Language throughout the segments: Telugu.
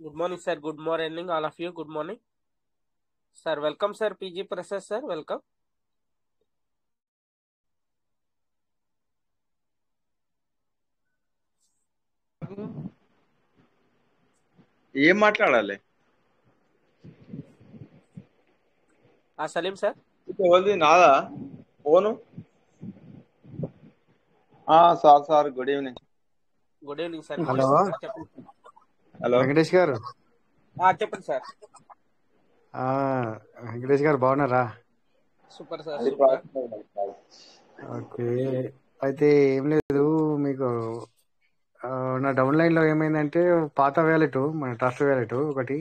Good morning, sir. Good morning, all of you. Good morning, sir. Welcome, sir. PG Prasad, sir. Welcome. ఏం మాట్లాడాలి? Salim, sir. ఎవరిది? నాదా phone? Sir good evening. Good evening, sir. Hello చెప్పండి. హలో వెంకటేష్ గారు. చెప్పండి, సార్. ఆ, వెంకటేష్ గారు బాగున్నారా? Super, sir. అది సూపర్. ఓకే, అయితే ఏం లేదు, మీకు నా డౌన్ లైన్ లో ఏమైందంటే పాత వ్యాలెట్, మన ట్రస్ట్ వ్యాలెట్ ఒకటి,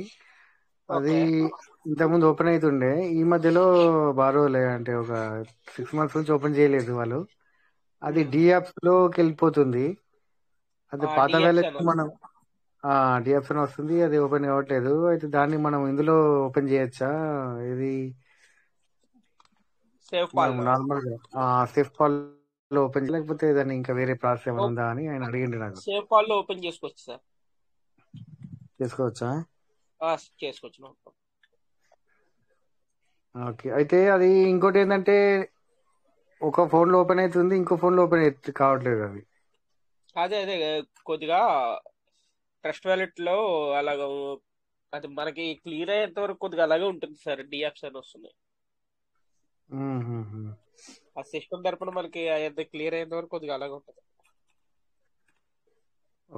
అది ఓకే. ఇంతకుముందు ఓపెన్ అవుతుండే, ఈ మధ్యలో బారోలే అంటే ఒక 6 months నుంచి ఓపెన్ చేయలేదు వాళ్ళు. అది డియాప్స్ లోకి వెళ్ళిపోతుంది. అది పాత వ్యాలెట్ DFN మనం డియాప్స్ అని వస్తుంది, అది ఓపెన్ కావట్లేదు. అయితే దాన్ని మనం ఇందులో ఓపెన్ చేయొచ్చా? ఇది సేవ్ మనం పాల్. నార్మల్ గా సేఫ్ కాల్ లో ఓపెన్ లేకపోతే దాన్ని ఇంకా వేరే ప్రాసెస్ ఏమైనా ఉందా అని ఆయన అడిగిండు నాకు. సేవ్ పాల్ లో ఓపెన్ చేసుకోవచ్చు, సార్. చేసుకోవచ్చా? చేసుకోవచ్చు. ఓకే, అయితే అది ఇంకోటి ఏంటంటే ఒక ఫోన్ లో ఓపెన్ అవుతుంది, ఇంకో ఫోన్ లో ఓపెన్ కావట్లేదు అది. అదే కొద్దిగా ట్రస్ట్ వ్యాలెట్ లో అలాగ అది మనకి క్లియర్ అయ్యేంత వరకు కొద్దిగా అలాగే ఉంటుంది, సార్. DFN వస్తుంది. ఆ సిస్టమ్ తరపున మనకి అది క్లియర్ అయ్యేంత వరకు కొద్దిగా అలాగే ఉంటుంది.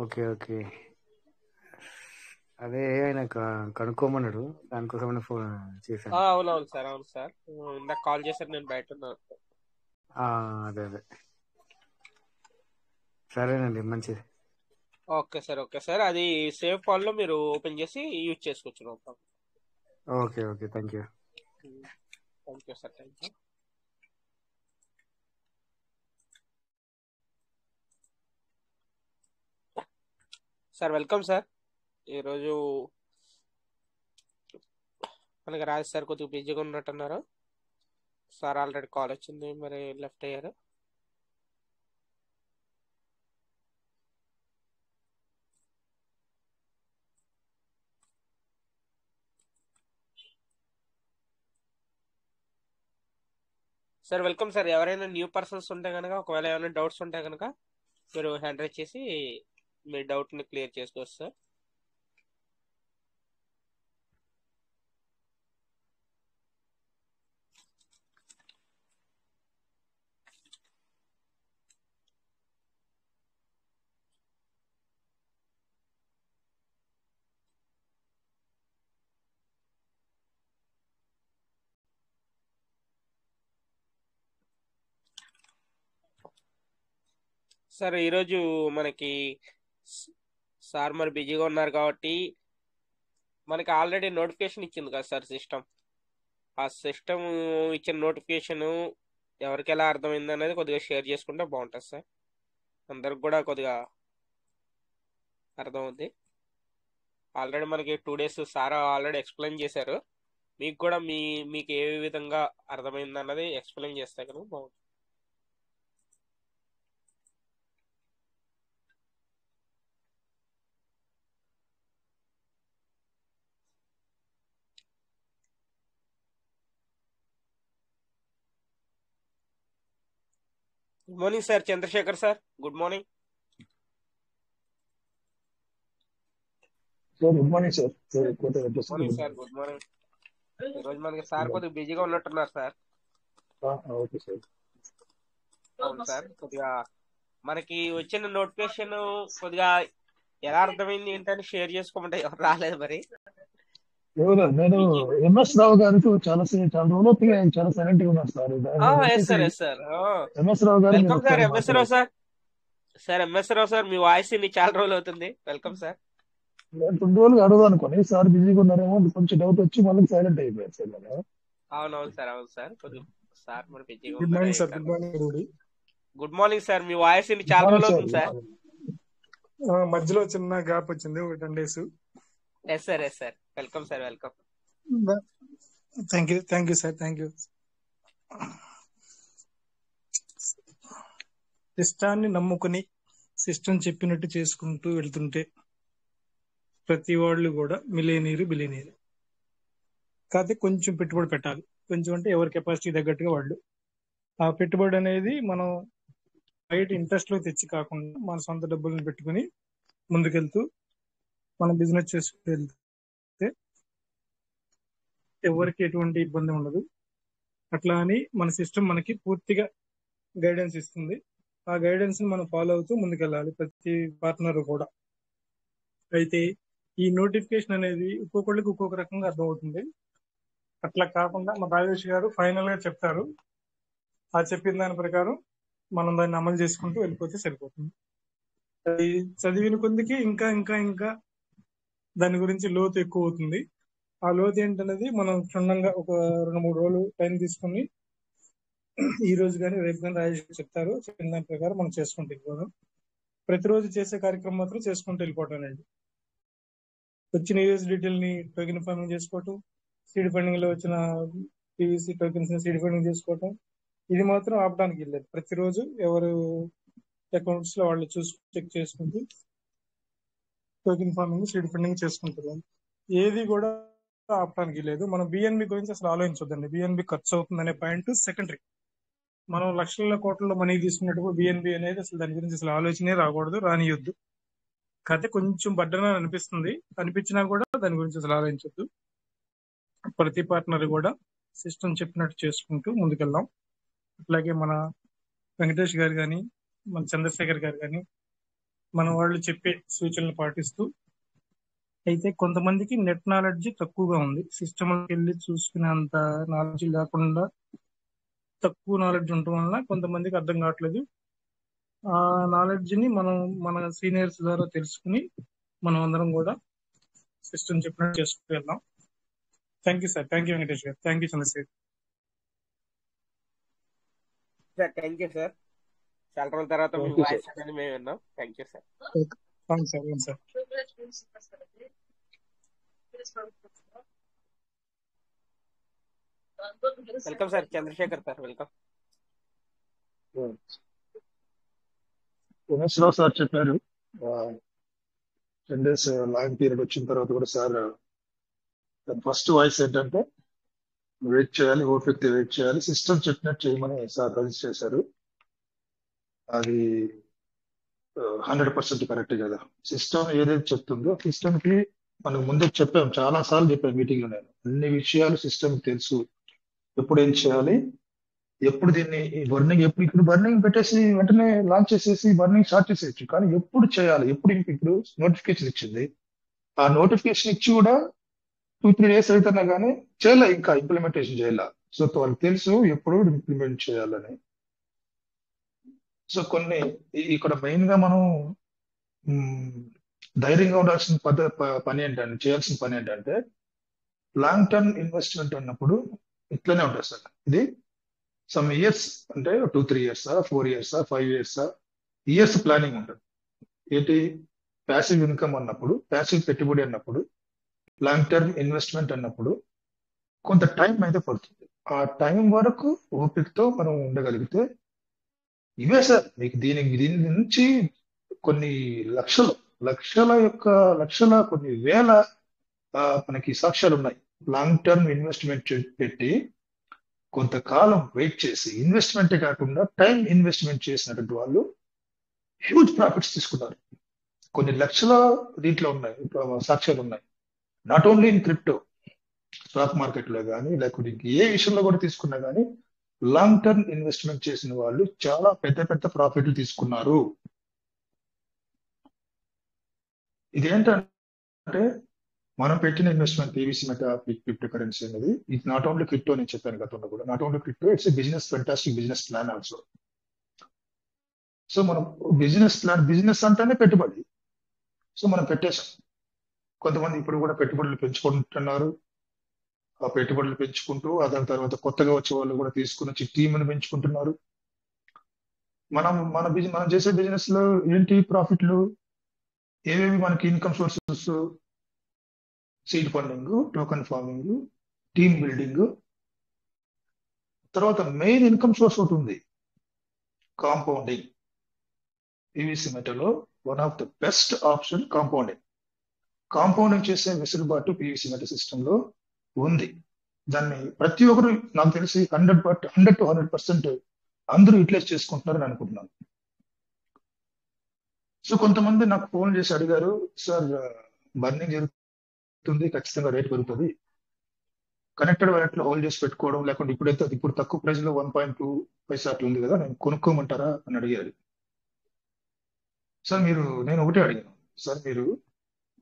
ఓకే ఓకే, అదే ఆయన కనుక్కోమన్నాడు, దానికోసం ఫోన్ చేశాను. అవునవును, సార్. అవును, సార్. ఇందాక కాల్ చేశారు, నేను బయట ఉన్నాను. అదే అదే, సరేనండి, మంచిది. Okay, sir. Okay, sir. అది సేవ్ పాల్ లో మీరు ఓపెన్ చేసి యూజ్ చేసుకోవచ్చు. Okay okay, thank you. Thank you, sir. Thank you. Sir, welcome, sir. ఈరోజు మనకి రాజు సార్ కొద్దిగా బిజీగా ఉన్నట్టున్నారు. సార్ ఆల్రెడీ కాల్ వచ్చింది, మరి లెఫ్ట్ అయ్యారు. Sir, welcome, sir. ఎవరైనా న్యూ పర్సన్స్ ఉంటే కనుక, ఒకవేళ ఏమైనా డౌట్స్ ఉంటే కనుక మీరు హ్యాండ్ రైజ్ చేసి మీ డౌట్ని క్లియర్ చేసుకోవచ్చు, సార్. సార్, ఈరోజు మనకి సార్ మరి బిజీగా ఉన్నారు కాబట్టి మనకి ఆల్రెడీ నోటిఫికేషన్ ఇచ్చింది కదా, సార్, సిస్టమ్. ఆ సిస్టమ్ ఇచ్చిన నోటిఫికేషన్ ఎవరికి ఎలా అర్థమైంది అనేది కొద్దిగా షేర్ చేసుకుంటే బాగుంటుంది, సార్. అందరికి కూడా కొద్దిగా అర్థమవుద్ది. ఆల్రెడీ మనకి 2 days సార్ ఆల్రెడీ ఎక్స్ప్లెయిన్ చేశారు. మీకు కూడా మీకు ఏ విధంగా అర్థమైంది అన్నది ఎక్స్ప్లెయిన్ చేస్తే కనుక బాగుంటుంది. Good morning, sir. Chandrasekhar sir, good morning. Sir good morning sir. Good morning, sir. Good morning. ఈరోజు మనకి సార్ కొద్దిగా బిజీగా ఉన్నట్టున్నారు, సార్. Okay sir. అవును, సార్. కొద్దిగా మనకి వచ్చిన నోటిఫికేషన్ కొద్దిగా ఎలా అర్థమైంది ఏంటని షేర్ చేసుకోమంటే ఎవరు రాలేదు మరి. నేను ఎంఎస్ రావు గారికి చాలా రోజులు ఆయన చాలా సైలెంట్ గా ఉన్నారు sir. Yes sir, yes sir. MS Rao garu welcome, sir. MS Rao sir. Sir, MS Rao sir, మీ వాయిస్ ఇన్ని చాలా రోజులు అవుతుంది. Welcome, sir. నేను 2 రోజులు అడగదు అనుకోని సార్ బిజీగా ఉన్నారేమో కొంచెం డౌట్ వచ్చి మళ్ళీ సైలెంట్ అయిపోయారు సార్. అవునవును, సార్. అవును, సార్. కొద్దిగా సార్ మరి బిజీగా good morning sir. Good morning. Good morning, sir. మీ వాయిస్ ఇన్ని చాలా రోజులు అవుతుంది, సార్. మధ్యలో చిన్న గ్యాప్ వచ్చింది, ఒక 10 days. Yes sir, yes sir. Welcome, sir. Welcome. Thank you sir. Thank you. సిస్టాన్ని నమ్ముకుని సిస్టమ్ చెప్పినట్టు చేసుకుంటూ వెళ్తుంటే ప్రతి వాళ్ళు కూడా మిలియనీరు బిలియనీరు. కాకపోతే కొంచెం పెట్టుబడి పెట్టాలి. కొంచెం అంటే ఎవరి కెపాసిటీ తగ్గట్టుగా వాళ్ళు. ఆ పెట్టుబడి అనేది మనం బయట ఇంట్రెస్ట్ లో తెచ్చి కాకుండా మన సొంత డబ్బులను పెట్టుకుని ముందుకెళ్తూ మనం బిజినెస్ చేసుకుంటూ వెళ్తే ఎవరికి ఎటువంటి ఇబ్బంది ఉండదు. అట్లా అని మన సిస్టమ్ మనకి పూర్తిగా గైడెన్స్ ఇస్తుంది. ఆ గైడెన్స్ ని మనం ఫాలో అవుతూ ముందుకెళ్ళాలి ప్రతి పార్ట్నర్ కూడా. అయితే ఈ నోటిఫికేషన్ అనేది ఒక్కొక్కళ్ళకి ఒక్కొక్క రకంగా అర్థమవుతుంది. అట్లా కాకుండా మా రాజేష్ గారు ఫైనల్ గా చెప్తారు. ఆ చెప్పిన దాని ప్రకారం మనం దాన్ని అమలు చేసుకుంటూ వెళ్ళిపోతే సరిపోతుంది. అది చదివిన కొద్దికి ఇంకా ఇంకా ఇంకా దాని గురించి లోతు ఎక్కువ అవుతుంది. ఆ లోతు ఏంటనేది మనం క్షుణ్ణంగా ఒక 2-3 రోజులు టైం తీసుకుని ఈ రోజు కానీ రేపు కానీ రాజేష్ గారు చెప్తారు. చెప్పిన దాని ప్రకారం మనం చేసుకుంటూ వెళ్ళిపోదాం. ప్రతిరోజు చేసే కార్యక్రమం మాత్రం చేసుకుంటూ వెళ్ళిపోవటం అండి. వచ్చిన యూఎస్డిటీని టోకెన్ ఫార్మింగ్ చేసుకోవటం, సీడ్ ఫండింగ్ లో వచ్చిన పీవీసీ టోకెన్స్ ని సీడ్ ఫండింగ్ చేసుకోవటం, ఇది మాత్రం ఆపడానికి వెళ్ళలేదు. ప్రతిరోజు ఎవరు అకౌంట్స్ లో వాళ్ళు చూసి చెక్ చేసుకుంటూ టోకెన్ ఫార్మింగ్ సీడ్ ఫండింగ్ చేసుకుంటున్నాం. ఏది కూడా ఆపడానికి లేదు. మనం బిఎన్బి గురించి అసలు ఆలోచించొద్దండి. బిఎన్బి ఖర్చు అవుతుందనే పాయింట్ సెకండరీ. మనం లక్షల కోట్ల మనీ తీసుకున్నప్పుడు బిఎన్బి అనేది అసలు దాని గురించి అసలు ఆలోచనే రాకూడదు, రానియొద్దు. కథ కొంచెం బడ్డన అనిపిస్తుంది, అనిపించినా కూడా దాని గురించి అసలు ఆలోచించొద్దు. ప్రతి పార్ట్నర్ కూడా సిస్టమ్ చెప్పినట్టు చేసుకుంటూ ముందుకెళ్దాం. అట్లాగే మన వెంకటేష్ గారు కానీ, మన చంద్రశేఖర్ గారు కానీ, మన వాళ్ళు చెప్పే సూచనలు పాటిస్తూ. అయితే కొంతమందికి నెట్ నాలెడ్జ్ తక్కువగా ఉంది. సిస్టమ్కి వెళ్ళి చూసుకునేంత నాలెడ్జ్ లేకుండా తక్కువ నాలెడ్జ్ ఉండటం వల్ల కొంతమందికి అర్థం కావట్లేదు. ఆ నాలెడ్జ్ ని మనం మన సీనియర్స్ ద్వారా తెలుసుకుని మనం అందరం కూడా సిస్టమ్ చెప్పినట్టు చేసుకుంటూ వెళ్దాం. Thank you sir. Thank you Venkatesh garu. Thank you Chandrashekar sir. Thank you sir. చాలా రోజుల తర్వాత మీ థ్యాంక్ యూ వాయిస్ సార్. అనేది మేము విన్నాం. Thank you sir. అవును సార్. అవును sir. Welcome sir. Chandrasekhar sir welcome. Umesh Rao sir చెప్పారు. 10 days లాంగ్ పీరియడ్ వచ్చిన తర్వాత కూడా సార్ ఫస్ట్ వాయిస్ ఏంటంటే వెయిట్ చేయాలి, ఓపికతో వెయిట్ చేయాలి, సిస్టమ్ చెప్పినట్టు చేయమని సార్ సజెస్ట్ చేశారు. అది 100% కరెక్ట్ కదా. సిస్టమ్ ఏదైతే చెప్తుందో సిస్టమ్ కి మనం ముందే చెప్పాం, చాలా సార్లు చెప్పాను మీటింగ్ లో. నేను అన్ని విషయాలు సిస్టమ్ తెలుసు. ఎప్పుడు ఏం చేయాలి, ఎప్పుడు దీన్ని బర్నింగ్, ఎప్పుడు ఇప్పుడు బర్నింగ్ పెట్టేసి వెంటనే లాంచ్ చేసేసి బర్నింగ్ స్టార్ట్ చేసేయచ్చు. కానీ ఎప్పుడు చేయాలి, ఎప్పుడు ఇప్పుడు నోటిఫికేషన్ ఇచ్చింది, ఆ నోటిఫికేషన్ ఇచ్చి కూడా 2-3 days అవుతున్నా కానీ చేయలే, ఇంకా ఇంప్లిమెంటేషన్ చేయాల. సో వాళ్ళకి తెలుసు ఎప్పుడు ఇంప్లిమెంట్ చేయాలని. సో కొన్ని ఇక్కడ మెయిన్ గా మనం ధైర్యంగా ఉండాల్సిన పని ఏంటంటే, చేయాల్సిన పని ఏంటంటే, లాంగ్ టర్మ్ ఇన్వెస్ట్మెంట్ అన్నప్పుడు ఇట్లనే ఉంటుంది సార్. ఇది సమ్ ఇయర్స్ అంటే 2-3 years, 4 years, 5 years, years planning ఉంటుంది. ఏంటి, ప్యాసివ్ ఇన్కమ్ అన్నప్పుడు, ప్యాసివ్ పెట్టుబడి అన్నప్పుడు, లాంగ్ టర్మ్ ఇన్వెస్ట్మెంట్ అన్నప్పుడు కొంత టైం అయితే పడుతుంది. ఆ టైం వరకు ఓపికతో మనం ఉండగలిగితే ఇవే సార్ మీకు దీని నుంచి కొన్ని లక్షల కొన్ని వేల మనకి సాక్ష్యాలు ఉన్నాయి. లాంగ్ టర్మ్ ఇన్వెస్ట్మెంట్ పెట్టి కొంతకాలం వెయిట్ చేసి, ఇన్వెస్ట్మెంటే కాకుండా టైం ఇన్వెస్ట్మెంట్ చేసినటువంటి వాళ్ళు హ్యూజ్ ప్రాఫిట్స్ తీసుకున్నారు. కొన్ని లక్షల దీంట్లో ఉన్నాయి, సాక్ష్యాలు ఉన్నాయి. Not only in crypto, stock market లో కానీ లేకపోతే ఏ విషయంలో కూడా తీసుకున్నా కానీ లాంగ్ టర్మ్ ఇన్వెస్ట్మెంట్ చేసిన వాళ్ళు చాలా పెద్ద పెద్ద ప్రాఫిట్లు తీసుకున్నారు. ఇదేంటంటే మనం పెట్టిన investment PVC meta crypto currency అనేది, ఇది నాట్ ఓన్లీ క్రిప్టో, నేను చెప్పాను గతంలో కూడా, not only crypto, it's business, fantastic business plan also. So మనం బిజినెస్ అంటేనే పెట్టుబడి. సో మనం పెట్టేశాం. కొంతమంది ఇప్పుడు కూడా పెట్టుబడులు పెంచుకుంటున్నారు. ఆ పెట్టుబడులు పెంచుకుంటూ దాని తర్వాత కొత్తగా వచ్చే వాళ్ళు కూడా తీసుకుని వచ్చి టీంని పెంచుకుంటున్నారు. మనం చేసే బిజినెస్ లో ఏంటి ప్రాఫిట్లు, ఏవేవి మనకి income sources, seed funding, token farming, team building, తర్వాత మెయిన్ ఇన్కమ్ సోర్స్ ఒకటి ఉంది, కాంపౌండింగ్. పీవీసీ మెటాలో one of the best option compounding. Compounding చేసే వెసులుబాటు పివిసి మెటల్ సిస్టమ్ లో ఉంది. దాన్ని ప్రతి ఒక్కరు నాకు తెలిసి 100% అందరూ యూటిలైజ్ చేసుకుంటున్నారని అనుకుంటున్నాను. సో కొంతమంది నాకు ఫోన్ చేసి అడిగారు, సార్ బర్నింగ్ జరుగుతుంది, ఖచ్చితంగా రేట్ పెరుగుతుంది, కనెక్టెడ్ వైలెట్ లో హోల్డ్ చేసి పెట్టుకోవడం, లేకుంటే ఇప్పుడు తక్కువ ప్రైస్ లో 1.2 పైసా అట్లా ఉంది కదా, నేను కొనుక్కోమంటారా అని అడిగారు. సార్ నేను ఒకటే అడిగాను, సార్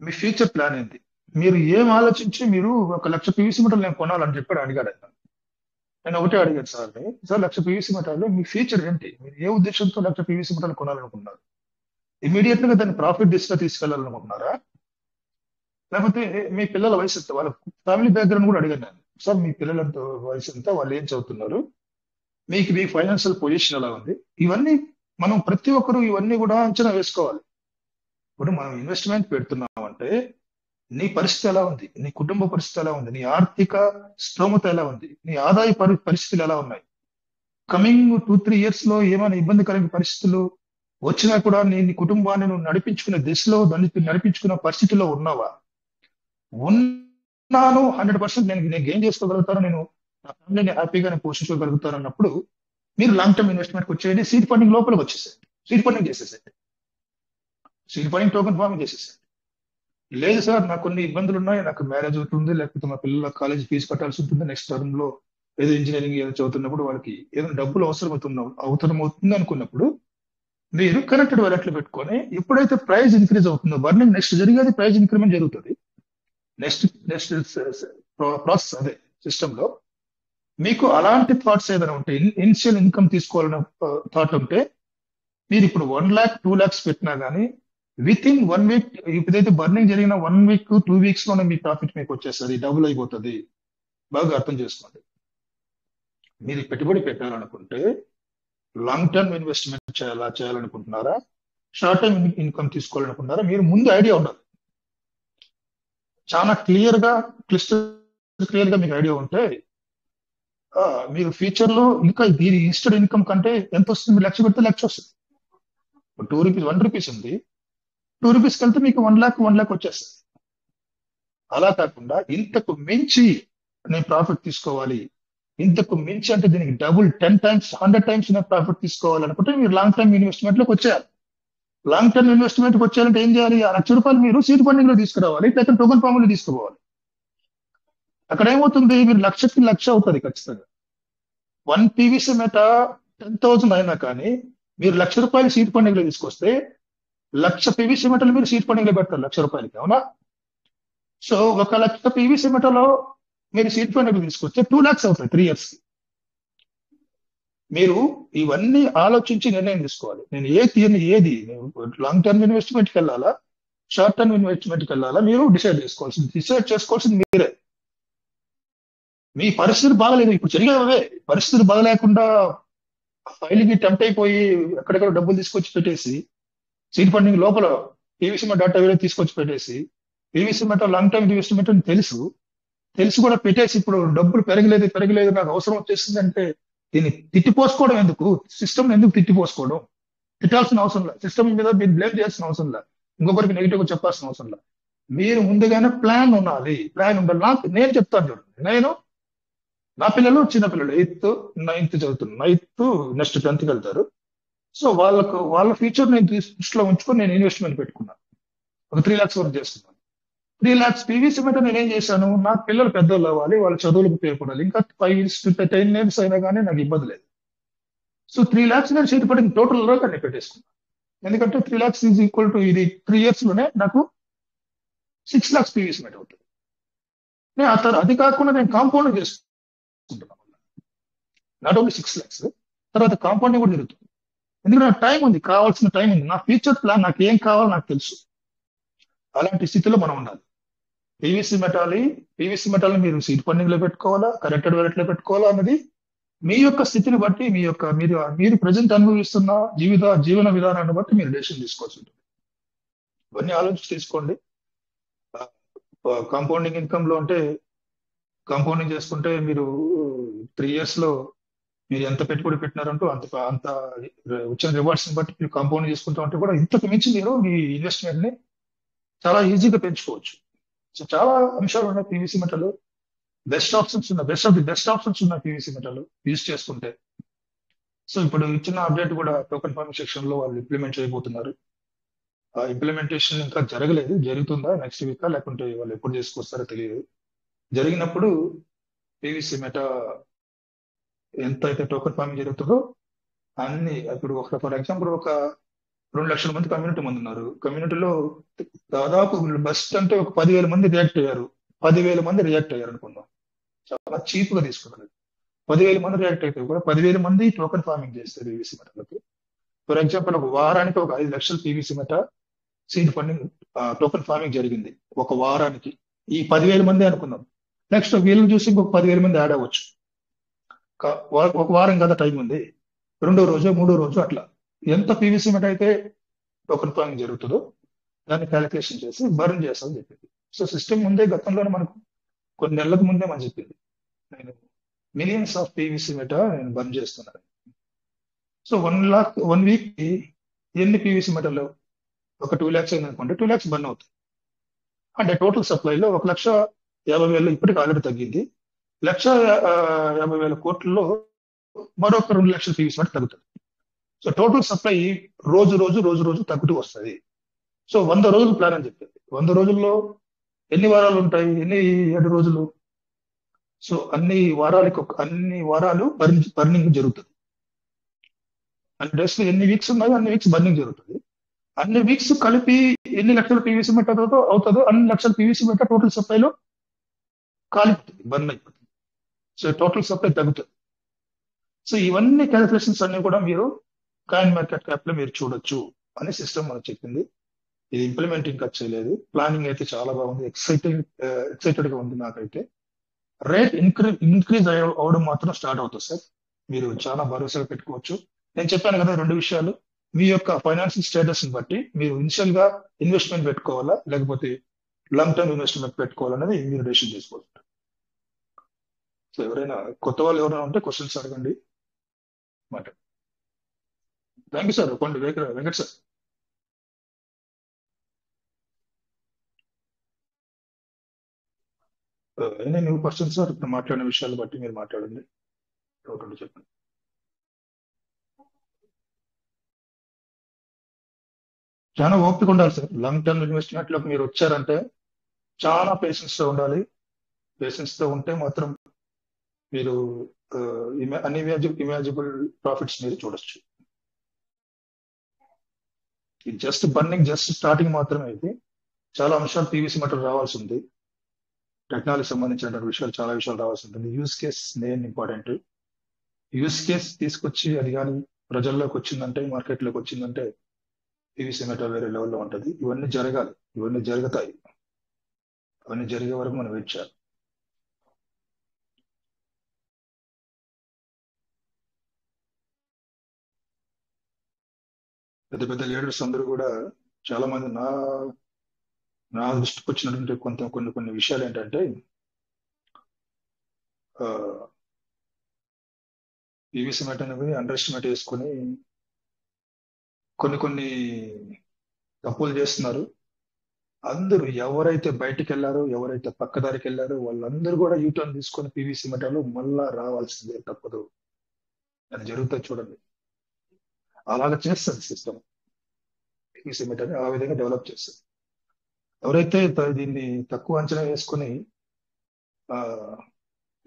మీ ఫ్యూచర్ ప్లాన్ ఏంటి, మీరు ఏం ఆలోచించి మీరు 1,00,000 పివిసి మీటర్లు నేను కొనాలని చెప్పాడు అడిగాడు ఆయన. నేను ఒకటే అడిగాను సార్ 1,00,000 పివిసి మీటర్లు మీ ఫ్యూచర్ ఏంటి, మీరు ఏ ఉద్దేశంతో 1,00,000 పివిసి మీటర్లు కొనాలనుకున్నారు? ఇమీడియట్ గా దాన్ని ప్రాఫిట్ దిశగా తీసుకెళ్లాలనుకుంటున్నారా, లేకపోతే మీ పిల్లల వయసు ఎంత, వాళ్ళ ఫ్యామిలీ బ్యాక్గ్రౌండ్ కూడా అడిగాను నేను. సార్ మీ పిల్లలంత వయసు ఎంత, వాళ్ళు ఏం చదువుతున్నారు, మీ ఫైనాన్షియల్ పొజిషన్ ఎలా ఉంది, ఇవన్నీ మనం ప్రతి ఒక్కరు ఇవన్నీ కూడా అంచనా వేసుకోవాలి. ఇప్పుడు మనం ఇన్వెస్ట్మెంట్ పెడుతున్నామంటే నీ పరిస్థితి ఎలా ఉంది, నీ కుటుంబ పరిస్థితి ఎలా ఉంది, నీ ఆర్థిక స్తోమత ఎలా ఉంది, నీ ఆదాయ పరిస్థితులు ఎలా ఉన్నాయి, కమింగ్ 2-3 years లో ఏమైనా ఇబ్బందికరమైన పరిస్థితులు వచ్చినా కూడా నీ కుటుంబాన్ని నువ్వు నడిపించుకునే దిశలో నడిపించుకునే పరిస్థితిలో ఉన్నావా? ఉన్నాను, 100% నేను గెయిన్ చేసుకోగలుగుతాను, నేను నా ఫ్యామిలీని హ్యాపీగా నేను పోషించుకోగలుగుతాను అన్నప్పుడు మీరు లాంగ్ టర్మ్ ఇన్వెస్ట్మెంట్కి వచ్చేయండి, సీడ్ ఫండింగ్ లోపలికి వచ్చేసేయండి, సీడ్ ఫండింగ్ చేసేసేయండి, సీడ్ ఫండింగ్ టోకెన్ ఫార్మింగ్ చేసేసేయండి. లేదు సార్ నాకు కొన్ని ఇబ్బందులు ఉన్నాయి, నాకు మ్యారేజ్ అవుతుంది, లేకపోతే మా పిల్లల కాలేజ్ ఫీజు కట్టాల్సి ఉంటుంది, నెక్స్ట్ టర్మ్ లో ఏదో ఇంజనీరింగ్ ఏదో చదువుతున్నప్పుడు వాళ్ళకి ఏదైనా డబ్బులు అవసరమవుతుంది అనుకున్నప్పుడు మీరు కనెక్టెడ్ వాలెట్లు పెట్టుకొని ఎప్పుడైతే ప్రైస్ ఇంక్రీజ్ అవుతుందో బర్నింగ్ నెక్స్ట్ జరిగేది ప్రైస్ ఇంక్రిమెంట్ జరుగుతుంది, నెక్స్ట్ ప్రాసెస్ అదే సిస్టమ్ లో మీకు అలాంటి థాట్స్ ఏదైనా ఉంటే, ఇనిషియల్ ఇన్కమ్ తీసుకోవాలన్న థాట్ ఉంటే మీరు ఇప్పుడు 1 lakh 2 lakhs పెట్టినా కానీ విత్ ఇన్ 1 week, ఇప్పుడైతే బర్నింగ్ జరిగిన 1 week 2 weeks లోనే మీ ప్రాఫిట్ మీకు వచ్చేస్తుంది, డబుల్ అయిపోతుంది. బాగా అర్థం చేసుకోండి. మీరు పెట్టుబడి పెట్టాలనుకుంటే లాంగ్ టర్మ్ ఇన్వెస్ట్మెంట్ చేయాలనుకుంటున్నారా, షార్ట్ టర్మ్ ఇన్కమ్ తీసుకోవాలనుకుంటున్నారా, మీరు ముందు ఐడియా ఉండాలి. చాలా క్లియర్ గా మీకు ఐడియా ఉంటే మీరు ఫ్యూచర్ లో ఇంకా దీని ఇన్స్టెడ్ ఇన్కమ్ కంటే ఎంత వస్తుంది, 1,00,000 పెడితే 1,00,000 వస్తుంది. 2 rupees 1 rupees ఉంది, 2 rupees వెళ్తే మీకు 1 lakh వచ్చేస్తుంది. అలా కాకుండా ఇంతకు మించి నేను ప్రాఫిట్ తీసుకోవాలి, ఇంతకు మించి అంటే దీనికి డబుల్ 10 times 100 times నేను ప్రాఫిట్ తీసుకోవాలనుకుంటే మీరు లాంగ్ టర్మ్ ఇన్వెస్ట్మెంట్ లోకి వచ్చేయాలి. లాంగ్ టర్మ్ ఇన్వెస్ట్మెంట్ వచ్చేయాలంటే ఏం చేయాలి, ₹1,00,000 మీరు సీడ్ ఫండింగ్ లో తీసుకురావాలి, లేకపోతే టోకెన్ ఫామ్ లో తీసుకోవాలి. అక్కడ ఏమవుతుంది, మీరు 1,00,000 అవుతుంది ఖచ్చితంగా. 1 PVC మెట 10,000 అయినా కానీ మీరు ₹1,00,000 సీడ్ ఫండింగ్ లో తీసుకొస్తే 1,00,000 PVC మెటలు మీరు సీడ్ ఫండింగ్ లో పెడతారు ₹1,00,000, అవునా? సో 1,00,000 PVC మెటలో మీరు సీడ్ ఫండింగ్ తీసుకొస్తే 2 lakhs అవుతాయి 3 years. మీరు ఇవన్నీ ఆలోచించి నిర్ణయం తీసుకోవాలి. నేను ఏది లాంగ్ టర్మ్ ఇన్వెస్ట్మెంట్కి వెళ్ళాలా, షార్ట్ టర్మ్ ఇన్వెస్ట్మెంట్కి వెళ్ళాలా, మీరు డిసైడ్ చేసుకోవాల్సింది మీరే. మీ పరిస్థితులు బాగలేదు, ఇప్పుడు జరిగేవే పరిస్థితులు బాగలేకుండా ఫైల్కి టెంప్ట్ అయిపోయి ఎక్కడెక్కడ డబ్బులు తీసుకొచ్చి పెట్టేసి సీడ్ ఫండింగ్ లోపల పీవీసీ మెట డాటా వేరే తీసుకొచ్చి పెట్టేసి పీవీసీ మెట లాంగ్ టర్మ్ ఇన్వెస్ట్మెంట్ అని తెలుసు కూడా పెట్టేసి ఇప్పుడు డబ్బులు పెరగలేదు నాకు అవసరం వచ్చేసింది అంటే దీన్ని తిట్టిపోసుకోవడం ఎందుకు, సిస్టమ్ ఎందుకు తిట్టిపోసుకోవడం? తిట్టాల్సిన అవసరం లేదు, సిస్టమ్ మీద మీరు బ్లేమ్ చేయాల్సిన అవసరం లేదు, ఇంకొకరికి నెగిటివ్ గా చెప్పాల్సిన అవసరం లేదు. మీరు ముందుగానే ప్లాన్ ఉండాలి. నేను చెప్తాను చూడండి, నా పిల్లలు చిన్నపిల్లలు 8th 9th చదువుతున్నారు, 9th నెక్స్ట్ 10th వెళ్తారు. సో వాళ్ళ ఫ్యూచర్ నేను దృష్టిలో ఉంచుకొని నేను ఇన్వెస్ట్మెంట్ పెట్టుకున్నాను, ఒక 3 lakhs వరకు చేసుకున్నాను. 3 lakhs పీవీసీ మెట నేనేం చేశాను, నా పిల్లలు పెద్దోళ్ళు అవ్వాలి, వాళ్ళ చదువులకు ఉపయోగపడాలి, ఇంకా 5 years 10 years అయినా కానీ నాకు ఇబ్బంది లేదు. సో 3 lakhs నేను సీట్ పడిన టోటల్ లో కానీ పెట్టేసుకున్నాను. ఎందుకంటే 3 lakhs ఈజ్ ఈక్వల్ టు ఇది 3 years లోనే నాకు 6 lakhs పీవీసీ మెట అవుతుంది. అది కాకుండా నేను కాంపౌండింగ్ చేసుకుంటున్నాను, నాట్ ఓన్లీ 6 lakhs, తర్వాత కాంపౌండింగ్ కూడా జరుగుతుంది. ఎందుకంటే నాకు టైం ఉంది, కావాల్సిన టైం ఉంది, నా ఫ్యూచర్ ప్లాన్ నాకు ఏం కావాలో నాకు తెలుసు. అలాంటి స్థితిలో మనం ఉండాలి. పీవీసీ మెటాల్ని మీరు సీడ్ ఫండింగ్ లో పెట్టుకోవాలా, కరెక్టెడ్ వాలెట్ లో పెట్టుకోవాలా అన్నది మీ యొక్క స్థితిని బట్టి, మీరు ప్రజెంట్ అనుభవిస్తున్న జీవన విధానాన్ని బట్టి మీరు డెసిషన్ తీసుకోవాల్సి ఉంటుంది. ఇవన్నీ ఆలోచించి తీసుకోండి. కాంపౌండింగ్ ఇన్కమ్ లో అంటే కాంపౌండింగ్ చేసుకుంటే మీరు 3 years లో మీరు ఎంత పెట్టుబడి పెట్టినారంటూ అంత వచ్చిన రివార్డ్స్ ని బట్టి మీరు కాంపౌండింగ్ చేసుకుంటా ఉంటే కూడా ఇంతకు మించి మీరు మీ ఇన్వెస్ట్మెంట్ ని చాలా ఈజీగా పెంచుకోవచ్చు. సో చాలా అంశాలు ఉన్నాయి పీవీసీ మెటల్. బెస్ట్ ఆప్షన్స్ ఉన్నాయి, best of the best options ఉన్నాయి పీవీసీ మెటల్ యూజ్ చేసుకుంటే. సో ఇప్పుడు ఇచ్చిన అప్డేట్ కూడా టోకెన్ ఫార్మింగ్ సెక్షన్ లో వాళ్ళు ఇంప్లిమెంట్ చేయబోతున్నారు. ఆ ఇంప్లిమెంటేషన్ ఇంకా జరగలేదు, జరుగుతుందా నెక్స్ట్ వీక్ లేకుంటే వాళ్ళు ఎప్పుడు చేసుకొస్తారో తెలియదు. జరిగినప్పుడు పీవీసీ మెటా ఎంత అయితే టోకెన్ ఫార్మింగ్ జరుగుతుందో అన్ని, ఇప్పుడు ఫర్ ఎగ్జాంపుల్ ఒక 2 లక్షల మంది కమ్యూనిటీ మంది ఉన్నారు. కమ్యూనిటీలో దాదాపు బెస్ట్ అంటే ఒక 10,000 మంది రియాక్ట్ అయ్యారు. 10,000 మంది రియాక్ట్ అయ్యారు అనుకుందాం, చాలా చీప్ గా తీసుకున్నారు. 10,000 మంది రియాక్ట్ అయితే కూడా 10,000 మంది టోకెన్ ఫార్మింగ్ చేస్తారు పీవీసీ మెటాలకి. ఫర్ ఎగ్జాంపుల్ ఒక వారానికి ఒక 5 లక్షల PVC meta seed funding token farming జరిగింది ఒక వారానికి. ఈ 10,000 మంది అనుకుందాం. నెక్స్ట్ వీళ్ళని చూసి ఇంకొక 10,000 మంది యాడ్ అవ్వచ్చు. ఒక వారం కదా టైం ఉంది, 2వ రోజు 3వ రోజు అట్లా ఎంత పీవీసీ మెటా అయితే టోకెన్ ఫార్మింగ్ జరుగుతుందో దాన్ని క్యాలిక్యులేషన్ చేసి బర్న్ చేస్తామని చెప్పింది. సో సిస్టమ్ ముందే గతంలోనే మనకు కొన్ని నెలలకు ముందే మనం చెప్పింది, నేను మిలియన్స్ ఆఫ్ పీవీసీ మెటా నేను బర్న్ చేస్తున్నాను. సో 1 వీక్ కి ఎన్ని పీవీసీ మెటలు? ఒక 2 lakhs అయింది అనుకోండి, 2 lakhs బర్న్ అవుతుంది. అంటే టోటల్ సప్లైలో 1,50,000 ఇప్పటికి ఆల్రెడీ తగ్గింది. 1,50,000 కోట్లలో మరొక 2 లక్షల పీవీసీ మెటా తగ్గుతుంది. సో టోటల్ సప్లై రోజు రోజు తగ్గుతూ వస్తుంది. సో 100 రోజులు ప్లాన్ అని చెప్పింది. 100 రోజుల్లో ఎన్ని వారాలు ఉంటాయి? ఎన్ని 7 రోజులు. సో అన్ని వారాలు బర్నింగ్ జరుగుతుంది. అన్ని డేస్ లో ఎన్ని వీక్స్ ఉన్నాయో అన్ని వీక్స్ బర్నింగ్ జరుగుతుంది. అన్ని వీక్స్ కలిపి ఎన్ని లక్షల పీవీసీ మెటా అవుతుందో అన్ని లక్షల పీవీసీ మెటా టోటల్ సప్లైలో కాలిపోతుంది, బర్న్ అయిపోతుంది. సో టోటల్ సప్లై తగ్గుతుంది. సో ఇవన్నీ క్యాలిక్యులేషన్స్ అన్ని కూడా మీరు కాయిన్ మార్కెట్ క్యాప్ లో మీరు చూడొచ్చు అని సిస్టమ్ మనకు చెప్పింది. ఇది ఇంప్లిమెంట్ ఇంకా చేయలేదు, ప్లానింగ్ అయితే చాలా బాగుంది, ఎక్సైటెడ్ గా ఉంది నాకైతే. రేట్ ఇంక్రీజ్ అవడం మాత్రం స్టార్ట్ అవుతుంది సార్, మీరు చాలా భరోసాగా పెట్టుకోవచ్చు. నేను చెప్పాను కదా 2 విషయాలు, మీ యొక్క ఫైనాన్షియల్ స్టేటస్ ని బట్టి మీరు ఇనిషియల్ గా ఇన్వెస్ట్మెంట్ పెట్టుకోవాలా లేకపోతే లాంగ్ టర్మ్ ఇన్వెస్ట్మెంట్ పెట్టుకోవాలనేది మీరు డెసిషన్ చేసుకోవచ్చు. సో ఎవరైనా కొత్త వాళ్ళు ఎవరైనా ఉంటే క్వశ్చన్స్ అడగండి, మాట. Thank you sir. Kondi Venkat sir. Any new question sir? ఇప్పుడు మాట్లాడిన విషయాలు బట్టి మీరు మాట్లాడండి, ఒకటి చెప్పండి. చాలా ఓపిక ఉండాలి సార్. లాంగ్ టర్మ్ ఇన్వెస్ట్మెంట్ లోకి మీరు వచ్చారంటే చాలా పేషెన్స్ తో ఉండాలి. పేషెన్స్ తో ఉంటే మాత్రం మీరు ఇమాజిబుల్ ప్రాఫిట్స్ మీరు చూడొచ్చు. ఇది జస్ట్ బర్నింగ్, జస్ట్ స్టార్టింగ్ మాత్రమే. ఇది చాలా అంశాలు పీవీసీ మెటల్ రావాల్సి ఉంది. టెక్నాలజీ సంబంధించిన విషయాలు, చాలా విషయాలు రావాల్సి ఉంటుంది. Use case main important. Use case తీసుకొచ్చి అది కానీ ప్రజల్లోకి వచ్చిందంటే, మార్కెట్లోకి వచ్చిందంటే పీవీసీ మెటల్ వేరే లెవెల్లో ఉంటుంది. ఇవన్నీ జరగాలి, ఇవన్నీ జరుగుతాయి. అవన్నీ జరిగే వరకు మనం వెయిట్ చేయాలి. పెద్ద పెద్ద లీడర్స్ అందరూ కూడా చాలా మంది నా దృష్టికి వచ్చినటువంటి కొన్ని విషయాలు ఏంటంటే, పీవీసీ మెటల్ అనేవి అండర్ ఎస్టిమేట్ చేసుకొని కొన్ని తప్పులు చేస్తున్నారు. అందరూ ఎవరైతే బయటికి వెళ్ళారో, ఎవరైతే పక్కదారికి వెళ్ళారో వాళ్ళందరూ కూడా యూటర్న్ తీసుకొని పీవీసీ మెటల్ మళ్ళా రావాల్సిందే, తప్పదు. అది జరుగుతుంది చూడండి. అలాగ చేస్తుంది సిస్టమ్. పీవీసీ మెటల్ ఆ విధంగా డెవలప్ చేస్తుంది. ఎవరైతే దీన్ని తక్కువ అంచనా వేసుకొని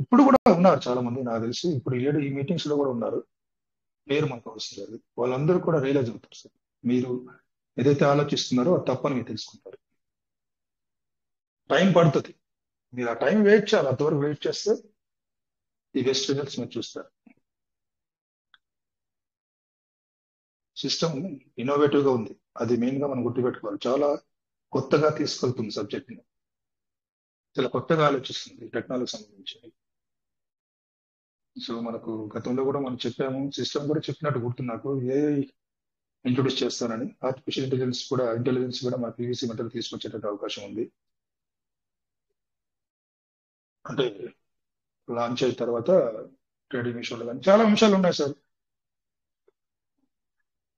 ఇప్పుడు కూడా ఉన్నారు చాలా మంది, నాకు తెలిసి ఇప్పుడు ఈ మీటింగ్స్ లో కూడా ఉన్నారు, పేరు మనకు వస్తుంది. వాళ్ళందరూ కూడా రియలైజ్ అవుతారు సార్. మీరు ఏదైతే ఆలోచిస్తున్నారో అది తప్పని మీరు తెలుసుకుంటారు. టైం పడుతుంది, మీరు ఆ టైం వెయిట్ చేయాలి. అంతవరకు వెయిట్ చేస్తే ఈ బెస్ట్ రిజల్ట్స్ మీరు చూస్తారు. సిస్టమ్ ఇన్నోవేటివ్ గా ఉంది, అది మెయిన్ గా మనం గుర్తుపెట్టుకోవాలి. చాలా కొత్తగా తీసుకెళ్తుంది సబ్జెక్ట్ ని, చాలా కొత్తగా ఆలోచిస్తుంది టెక్నాలజీ సంబంధించి. సో మనకు గతంలో కూడా మనం చెప్పాము, సిస్టమ్ కూడా చెప్పినట్టు గుర్తు నాకు, ఏఐ ఇంట్రొడ్యూస్ చేస్తానని. ఆర్టిఫిషియల్ ఇంటెలిజెన్స్ కూడా మన పీవీసీ మెటల్ తీసుకొచ్చేటట్టు అవకాశం ఉంది. అంటే లాంచ్ అయిన తర్వాత ట్రేడింగ్ విషయంలో కానీ చాలా అంశాలు ఉన్నాయి సార్.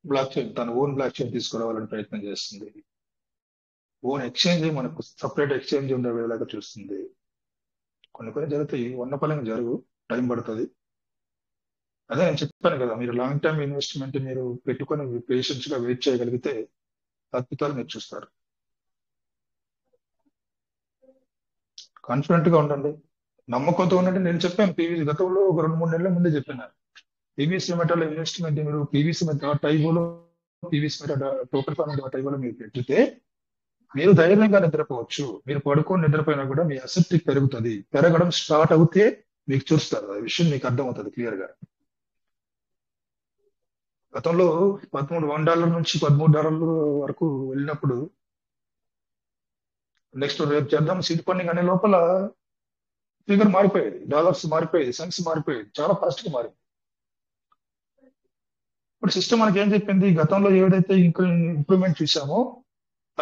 బ్లాక్ చైన్, తన ఓన్ బ్లాక్ చైన్ తీసుకురావాలని ప్రయత్నం చేస్తుంది. ఓన్ ఎక్స్చేంజ్ మనకు సపరేట్ ఎక్స్చేంజ్ ఉండేలాగా చూస్తుంది. కొన్ని జరుగుతాయి, ఉన్నపలంగా జరుగు, టైం పడుతుంది. అదే నేను చెప్పాను కదా, మీరు లాంగ్ టర్మ్ ఇన్వెస్ట్మెంట్ మీరు పెట్టుకొని పేషెన్స్ గా వెయిట్ చేయగలిగితే అద్భుతాలు మీరు చూస్తారు. కాన్ఫిడెంట్ గా ఉండండి, నమ్మకంతో ఉండండి. నేను చెప్పాను పీవీసీ గతంలో ఒక 2-3 నెలల ముందే చెప్పాను. పీవీసీ మెటల్ ఇన్వెస్ట్మెంట్ మీరు పీవీసీ మెటల్ టైబోలో పీవీసీ మెటల్ టోకెన్ ఫార్మింగ్ టైబోలో మీరు పెట్టితే మీరు ధైర్యంగా నిద్రపోవచ్చు. మీరు పడుకొని నిద్రపోయినా కూడా మీ అసెట్ పెరుగుతుంది. పెరగడం స్టార్ట్ అవుతే మీకు చూస్తారు, ఆ విషయం మీకు అర్థమవుతుంది క్లియర్ గా. గతంలో $13 నుంచి $13 వరకు వెళ్ళినప్పుడు నెక్స్ట్ రేపు చేద్దాం సీడ్ ఫండింగ్ అనే లోపల ఫిగర్ మారిపోయేది, డాలర్స్ మారిపోయేది, సెన్స్ మారిపోయేది, చాలా ఫాస్ట్ గా మారింది. ఇప్పుడు సిస్టమ్ మనకి ఏం చెప్పింది, గతంలో ఏదైతే ఇంప్రూవ్మెంట్ చూసామో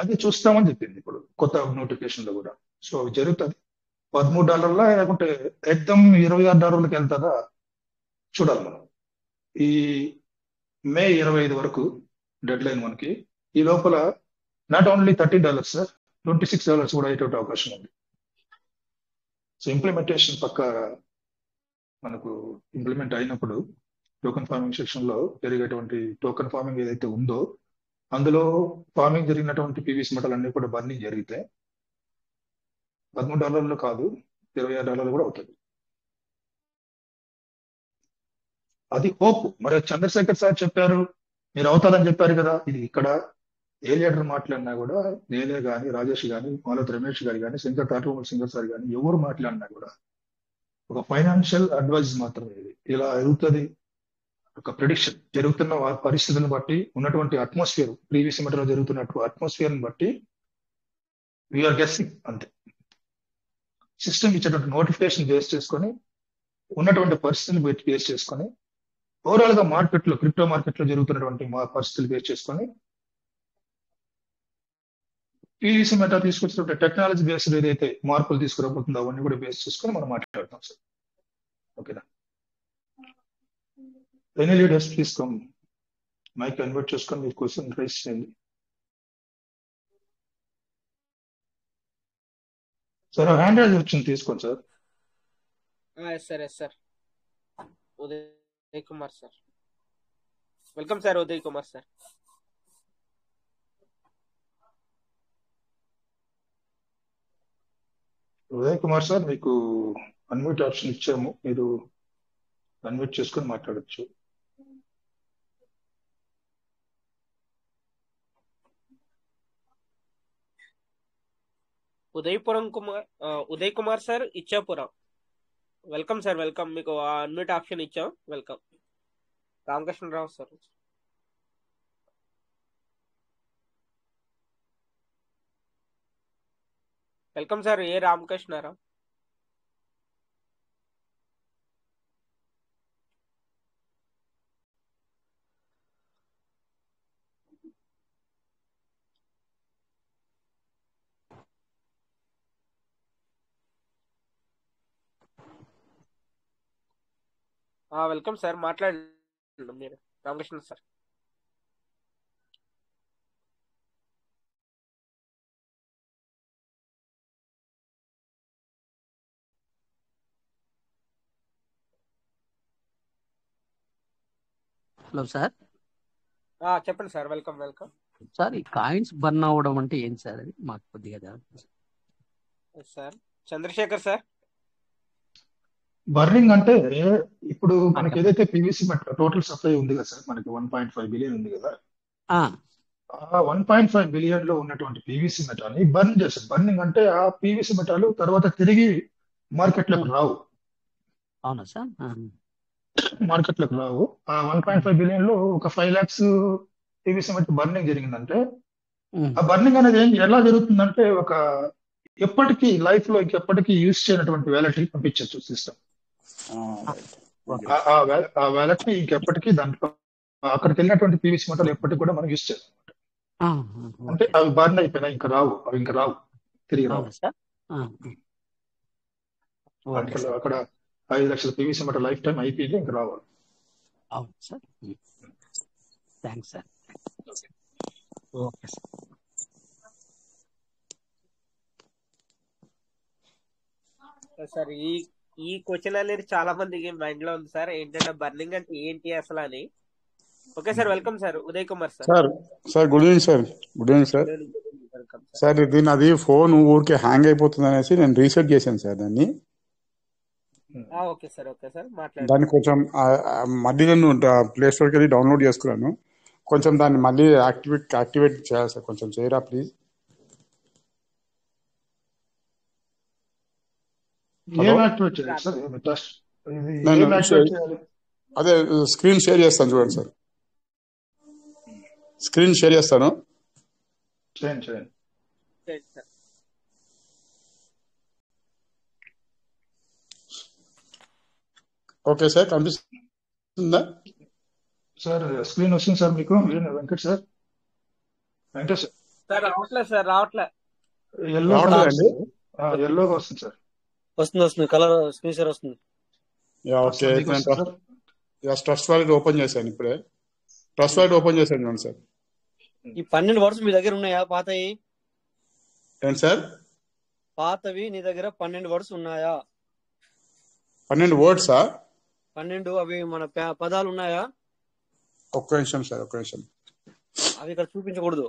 అది చూస్తామని చెప్పింది ఇప్పుడు కొత్త నోటిఫికేషన్ లో కూడా. సో జరుగుతుంది. $13 లేకుంటే ఎగ్దమ్ $26 వెళ్తుందా చూడాలి మనం. ఈ మే 25 వరకు డెడ్ లైన్ మనకి. ఈ లోపల నాట్ ఓన్లీ $30 సార్, $26 కూడా అయ్యేట అవకాశం ఉంది. సో ఇంప్లిమెంటేషన్ పక్క మనకు ఇంప్లిమెంట్ అయినప్పుడు టోకెన్ ఫార్మింగ్ సెక్షన్ లో జరిగేటువంటి టోకెన్ ఫార్మింగ్ ఏదైతే ఉందో అందులో ఫార్మింగ్ జరిగినటువంటి పీవీసీ మెటల్ అన్ని కూడా బర్నింగ్ జరిగితే $13 కాదు $26 కూడా అవుతుంది. అది హోప్. మరి చంద్రశేఖర్ సార్ చెప్పారు, మీరు అవుతాదని చెప్పారు కదా. ఇది ఇక్కడ ఏ లీడర్ మాట్లాడినా కూడా, నేనే కానీ, రాజేష్ కానీ, మాలతి రమేష్ గారు కానీ, శంకర్ తాటూరు సింగర్ సార్ కానీ ఎవరు మాట్లాడినా కూడా ఒక ఫైనాన్షియల్ అడ్వైజ్ మాత్రమే. ఇది ఇలా అవుతుంది, ఒక ప్రిడిక్షన్. జరుగుతున్న పరిస్థితులను బట్టి, ఉన్నటువంటి అట్మాస్ఫియర్, ప్రీవియస్ మెటలో జరుగుతున్నట్టు అట్మాస్ఫియర్ ని బట్టి వీఆర్ గెస్సింగ్ అంతే. సిస్టమ్ ఇచ్చేటువంటి నోటిఫికేషన్ బేస్ చేసుకొని, ఉన్నటువంటి పరిస్థితులు బేస్ చేసుకొని, ఓవరాల్ గా మార్కెట్ లో, క్రిప్టో మార్కెట్ లో జరుగుతున్నటువంటి పరిస్థితులు బేస్ చేసుకొని, పీవీసీ మెటా తీసుకొచ్చినటువంటి టెక్నాలజీ బేస్డ్ ఏదైతే మార్పులు తీసుకురాబోతుందో అవన్నీ కూడా బేస్ చేసుకొని మనం మాట్లాడతాం సార్. ఓకేనా? Any leaders please come, mike convert చేసుకొని మీరు క్వశ్చన్ రైస్ చేయండి. సార్ హ్యాండ్ రైజ్ వచ్చింది, తీసుకోండి sir. Yes sir. Uday Kumar sir, welcome sir. Uday Kumar sir. Uday Kumar sir, మీకు అన్మ్యూట్ ఆప్షన్ ఇచ్చాము, మీరు అన్మ్యూట్ చేసుకొని మాట్లాడచ్చు. Uday Kumar sir, Ichchapuram. Welcome sir, welcome. మీకు అన్మ్యూట్ ఆప్షన్ ఇచ్చాం, welcome. Ramakrishnarao sir, welcome sir. ఏ రామకృష్ణారావు. వెల్కమ్ సార్, మాట్లాడండి మీరు. రామకృష్ణ సార్. Hello sir. చెప్పండి సార్, వెల్కమ్ వెల్కమ్. సార్, ఈ కాయిన్స్ బర్న్ అవ్వడం అంటే ఏంటి సార్? అది మాకు కొద్దిగా సార్. చంద్రశేఖర్ సార్. బర్నింగ్ అంటే ఇప్పుడు మనకి ఏదైతే పీవీసీ మెటల్ టోటల్ సప్లై ఉంది కదా సార్, మనకి 1.5 బిలియన్ ఉంది కదా. ఆ 1.5 బిలియన్ లో ఉన్నటువంటి పీవీసీ మెటల్ ని బర్న్ చేస్తారు. బర్నింగ్ అంటే ఆ పీవీసీ మెటల్ తర్వాత తిరిగి మార్కెట్ లోకి రావు. అవునా సార్? మార్కెట్ లోకి రావు. ఆ 1.5 బిలియన్ లో ఒక 5 lakhs పీవీసీ మెటల్ బర్నింగ్ జరిగిందంటే, ఆ బర్నింగ్ అనేది ఎలా జరుగుతుందంటే, ఒక ఎప్పటికీ లైఫ్ లో ఎప్పటికీ యూజ్ చేయనటువంటి వ్యాలెట్ పంపించవచ్చు సిస్టమ్. ఆ వ్యాలెట్ ని ఇంకెప్పటికీ దాంట్లో అక్కడికి వెళ్ళినటువంటి పీవీసీ మెటల్ ఎప్పటికి కూడా మనం యూజ్ చేస్తాం. అంటే అవి బర్న్ అయిపోయినా ఇంకా రావు, అవి ఇంకా రావు, తిరిగి రావు. అక్కడ 5 లక్షల పీవీసీ మెటల్ లైఫ్ టైం అయిపోయింది, ఇంకా రావాలి. అవును sir. Thanks sir. Okay sir. Sir ఈ క్వశ్చన్ అనేది చాలా మందికి మైండ్ లో ఉంది సార్. ఏంటంటే బర్నింగ్ అంటే ఏంటి అసలు అని. Okay sir, welcome sir Uday Kumar sir. Sir sir good evening sir. Good evening sir. Welcome sir. Sir ఇది నాది ఫోన్ ఊరికే హ్యాంగ్ అయిపోతుంది అనేసి నేను రీసెట్ చేశాను సార్ దాన్ని. ఓకే సార్, ఓకే సార్ మాట్లాడండి. దాన్ని కొంచెం మళ్ళీ నేను ప్లే స్టోర్కి వెళ్ళి డౌన్లోడ్ చేసుకున్నాను. కొంచెం దాన్ని మళ్ళీ యాక్టివేట్ చేయాలి సార్, కొంచెం చేయరా ప్లీజ్. ఏం యాక్టివేట్ చేయాలి సార్? ఇది నేను ఏం యాక్టివేట్ చేయాలి? అదే స్క్రీన్ షేర్ చేస్తాను చూడండి సార్. స్క్రీన్ షేర్ చేస్తాను. చేయండి. చేయండి సార్. ఓకే సార్, కనిపిస్తుందా సార్? స్క్రీన్ వస్తుంది సార్ మీకు. వెంకట్ సార్, వెంకటేష్ సార్ రావట్లేదు సార్, రావట్లేదు. ఎల్లో రావట్లేదండి? ఎల్లోగా వస్తుంది సార్. వస్తుంది కలర్ స్క్రీన్ షేర్ వస్తుంది. ఓకే, మీకు వస్తుంది సార్. ట్రస్ట్ వాలెట్ ఓపెన్ చేశాను ఇప్పుడే. ట్రస్ట్ వాలెట్ ఓపెన్ చేశాను చూడండి సార్. ఈ 12 వర్డ్స్ మీ దగ్గర ఉన్నాయా? పాతవి ఏంటి సార్? పాతవి నీ దగ్గర 12 వర్డ్స్ ఉన్నాయా? 12 వర్డ్సా? 12 అవి మన పదాలు ఉన్నాయా? ఒక్క నిమిషం సార్, ఒక్క నిమిషం. అవి ఇక్కడ చూపించకూడదు.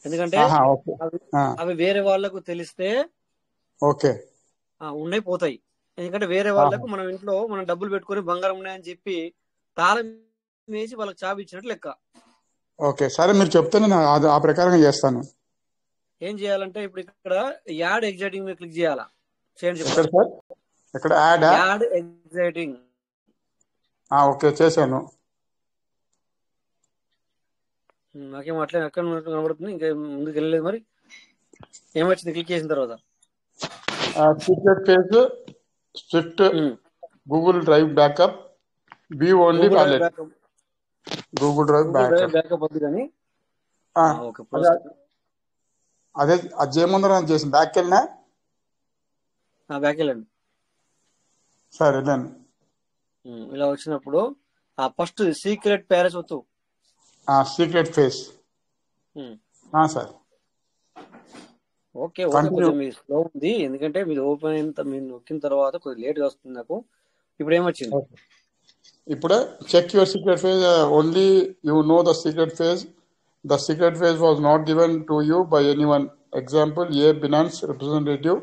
ఎందుకంటే ఓకే. అవి వేరే వాళ్ళకు తెలిస్తే ఓకే ఉన్నాయి పోతాయి. ఎందుకంటే వేరే వాళ్ళకు మనం ఇంట్లో మనం డబ్బులు పెట్టుకొని బంగారం ఉన్నాయని చెప్పి తాళం వేసి వాళ్ళకి చావి ఇచ్చినట్టు లెక్క. ఓకే సరే, మీరు చెప్తే నేను ఆ ప్రకారంగా చేస్తాను. ఏం చేయాలంటే ఇప్పుడు ఇక్కడ యాడ్ ఎగ్జైటింగ్ మీద క్లిక్ చేయాలా? చేయండి ఎక్కడ సార్? ఎక్కడ? Add exciting. ఓకే చేశాను. నాకేం అట్లే అక్కడ కనబడుతుంది, ఇంకా ముందుకు వెళ్ళలేదు. మరి ఏమొచ్చింది క్లిక్ చేసిన తర్వాత? Secret page, Swift, Google drive backup, B only wallet. Google drive backup వద్దు కానీ అదే అది చేయముందర చేసిన బ్యాక్ వెళ్ళినా. బ్యాక్ వెళ్ళండి. సరే వెళ్ళాను. ఇలా వచ్చినప్పుడు ఫస్ట్ సీక్రెట్ ప్యారేజ్ వద్దు, సీక్రెట్ ఫేస్. సార్ ఓకే కొంచెం మీ స్లో ఉంది, ఎందుకంటే మీరు ఓపెన్ అయిన మీరు నొక్కిన తర్వాత కొద్దిగా లేట్ గా వస్తుంది నాకు. ఇప్పుడు ఏమొచ్చింది? ఇప్పుడు check your secret phrase, only you know the secret phrase. The secret phrase was not given to you by anyone. Example a Binance representative.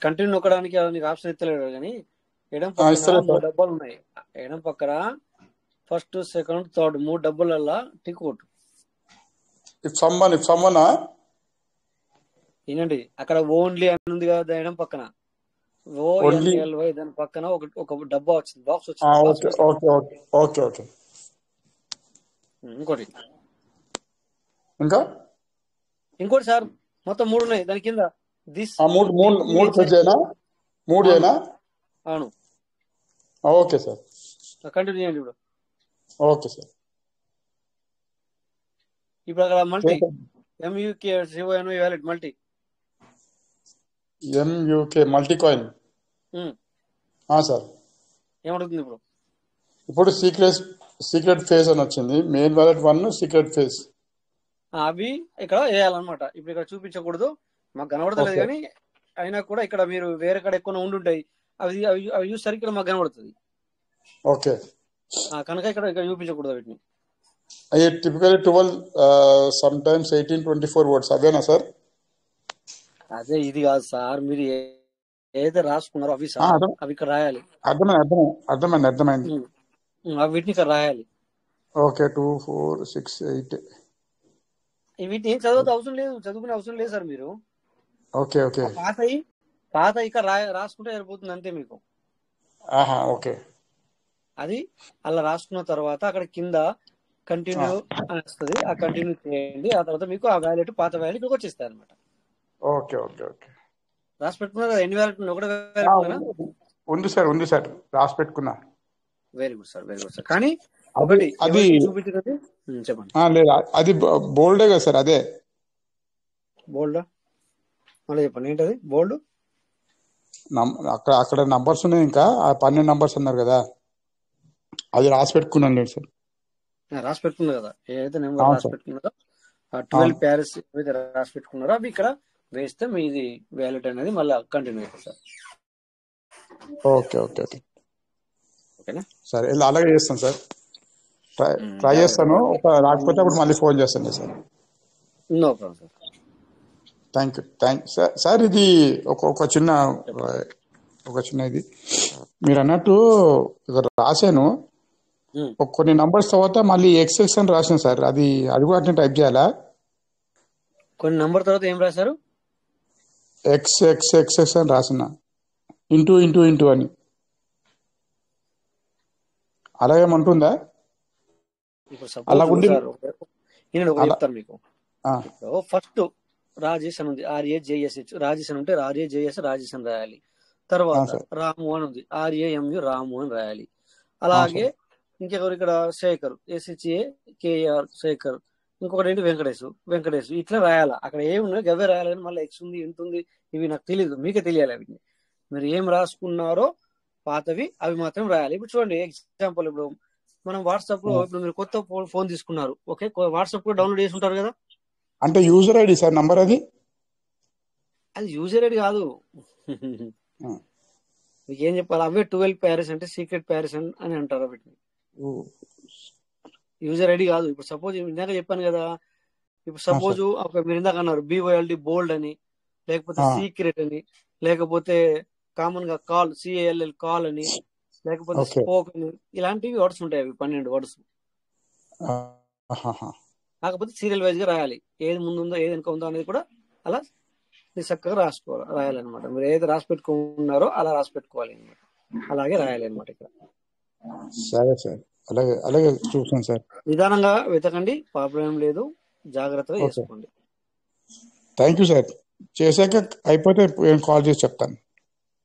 Continue నొక్కడానికి నీకు ఆప్షన్ ఇస్తలేడు కానీ ఎడం పక్కన 3 డబ్బాలు ఉన్నాయి. ఎడం పక్కన ఫస్ట్, సెకండ్, థర్డ్ 3 డబ్బాలల్లా టిక్ కొట్టు. ఏనండి అక్కడ ఓన్లీ అని ఉంది కదా ఎడం పక్కన, ONLY దాని పక్కన ఒక డబ్బా వచ్చింది, బాక్స్ వచ్చింది. ఇంకోటి సార్ మొత్తం 3 ఉన్నాయి దాని కింద. అవును. ఓకే సార్, కంటిన్యూ చేయండి. ఇప్పుడు ఓకే సార్. ఇప్పుడు అక్కడ multi MUK wallet multi coin sir ఏమడుగుతుంది ఇప్పుడు? ఇప్పుడు సీక్రెట్ ఫేజ్ అని వచ్చింది. Main wallet 1, secret phrase. అవి ఇక్కడ వేయాలన్నమాట. ఇప్పుడు ఇక్కడ చూపించకూడదు, మాకు కనబడతలేదు కానీ అయినా కూడా ఇక్కడ మీరు వేరే కాడ ఎక్కువ ఉండుంటాయి, అవి అవి చూసరికి ఇక్కడ మాకు కనబడుతుంది. ఓకే కనుక ఇక్కడ చూపించకూడదు వీటిని. టిపికల్లీ 12, sometimes 18, 24 వర్డ్స్ అవేనా సార్? అదే ఇది కాదు సార్, మీరు ఏదైతే రాసుకున్నారో అవి సార్ అవి ఇక్కడ రాయాలి. అర్థమైంది. వీటిని ఇక్కడ రాయాలి. ఓకే 2, 4, 6, 8. వీటిని ఏం చదువుకునే అవసరం లేదు సార్. మీరు ఓకే పాత ఇక్కడ రాసుకుంటే సరిపోతుంది అంతే మీకు. ఓకే అది అలా రాసుకున్న తర్వాత అక్కడ కింద కంటిన్యూ అని వస్తుంది, ఆ కంటిన్యూ చేయండి. ఆ తర్వాత మీకు ఆ వ్యాలెట్ పాత వ్యాలెట్ ఇక్కడికి వచ్చేస్తాయి అనమాట. ఓకే రాసి పెట్టుకున్నారు కదా? ఎన్ని వ్యాలెట్? ఒకటే వ్యాలెట్ ఉంది సార్, రాసి పెట్టుకున్నా. Very good sir. కానీ ఒకటి అది చూపించండి, చెప్పండి. లేదు అది బోల్డే కదా సార్? అదే బోల్డ్ మళ్ళీ చెప్పండి. ఏంటది బోల్డ్? అక్కడ నంబర్స్ ఉన్నాయి, ఇంకా 12 నంబర్స్ అన్నారు కదా, అది రాసి పెట్టుకున్నాను. లేదు సార్, రాసి పెట్టుకుంది కదా, ఏదైతే నెంబర్ రాసి పెట్టుకున్నదో ఆ 12 అవును. ప్యారెస్ ఏవైతే రాసి పెట్టుకున్నారో అవి ఇక్కడ వేస్తే మీది వ్యాలెట్ అనేది మళ్ళీ కంటిన్యూ అవుతుంది సార్. ఓకే ఓకే ఓకే ఓకేనా? సరే అలాగే చేస్తాను సార్. ట్రై జాగ్రత్త. చేస్తాను. రాకపోతే అప్పుడు మళ్ళీ ఫోన్ చేస్తాను sir. No problem sir. Thank you sir. ఇది ఒక చిన్న ఇది మీరు అన్నట్టు ఇక్కడ రాశాను. కొన్ని నంబర్స్ తర్వాత మళ్ళీ ఎక్స్ఎక్స్ అని రాశాను సార్. అది కూడా అట్లా టైప్ చేయాలా? కొన్ని నంబర్ తర్వాత ఏం రాశారు? ఎక్స్ అని రాసిన ఇంటూ అని అలాగేమంటుందా? ఇప్పుడు అలా సపోజ్ ఉండి సార్ నేను ఒకటి చెప్తాను మీకు. ఇప్పుడు ఫస్ట్ రాజేష్ అని ఉంది, RAJSH రాజేష్ అని ఉంటే RAJS రాజేష్ అని రాయాలి. తర్వాత రాము అని ఉంది, RAMU రాము అని రాయాలి. అలాగే ఇంకెవరు ఇక్కడ శేఖర్ SHAKR శేఖర్, ఇంకొకటి ఏంటి వెంకటేష్ ఇట్లా రాయాలా. అక్కడ ఏమున్నాయి గవే రాయాలి, కానీ మళ్ళీ ఎక్స్ ఉంది ఇంత ఉంది ఇవి నాకు తెలియదు, మీకే తెలియాలి. అవి మీరు ఏం రాసుకున్నారో పాతవి అవి మాత్రం రాయాలి. ఇప్పుడు చూడండి ఎగ్జాంపుల్, ఇప్పుడు మనం వాట్సాప్ లో ఇప్పుడు మీరు కొత్త ఫోన్ తీసుకున్నారు, ఓకే, వాట్సాప్ కూడా డౌన్లోడ్ చేసి ఉంటారు కదా. అంటే యూజర్ ఐడి సార్ నంబర్, అది యూజర్ ఐడి కాదు. మీకు ఏం చెప్పాలి, అవే 12 ప్యారెస్ అంటే సీక్రెట్ ప్యారెస్ అని అంటారు. వీటిని యూజర్ ఐడి కాదు. ఇప్పుడు సపోజ్ ఇందాక చెప్పాను కదా, ఇప్పుడు సపోజ్ మీరు ఇందాక అన్నారు BYLD బోల్డ్ అని, లేకపోతే సీక్రెట్ అని, లేకపోతే కామన్ గా కాల్ CALL కాల్ అని, లేకపోతే స్పోక్ అని, ఇలాంటివి వర్డ్స్ ఉంటాయి. అవి 12 వర్డ్స్. కాకపోతే సీరియల్ వైజ్ గా రాయాలి. ఏది ముందు ఉందో ఏది వెనుక ఉందో అనేది కూడా అలా చక్కగా రాయాలన్నమాట. మీరు ఏది రాసి పెట్టుకున్నారో అలా రాసి పెట్టుకోవాలి అనమాట. అలాగే రాయాలి అనమాట. ఇక్కడ సరే సార్, అలాగే చూసాను సార్. నిదానంగా వెతకండి, ప్రాబ్లం లేదు, జాగ్రత్తగా చేసుకోండి. Thank you sir. చేశాక అయిపోతే కాల్ చేసి చెప్తాను.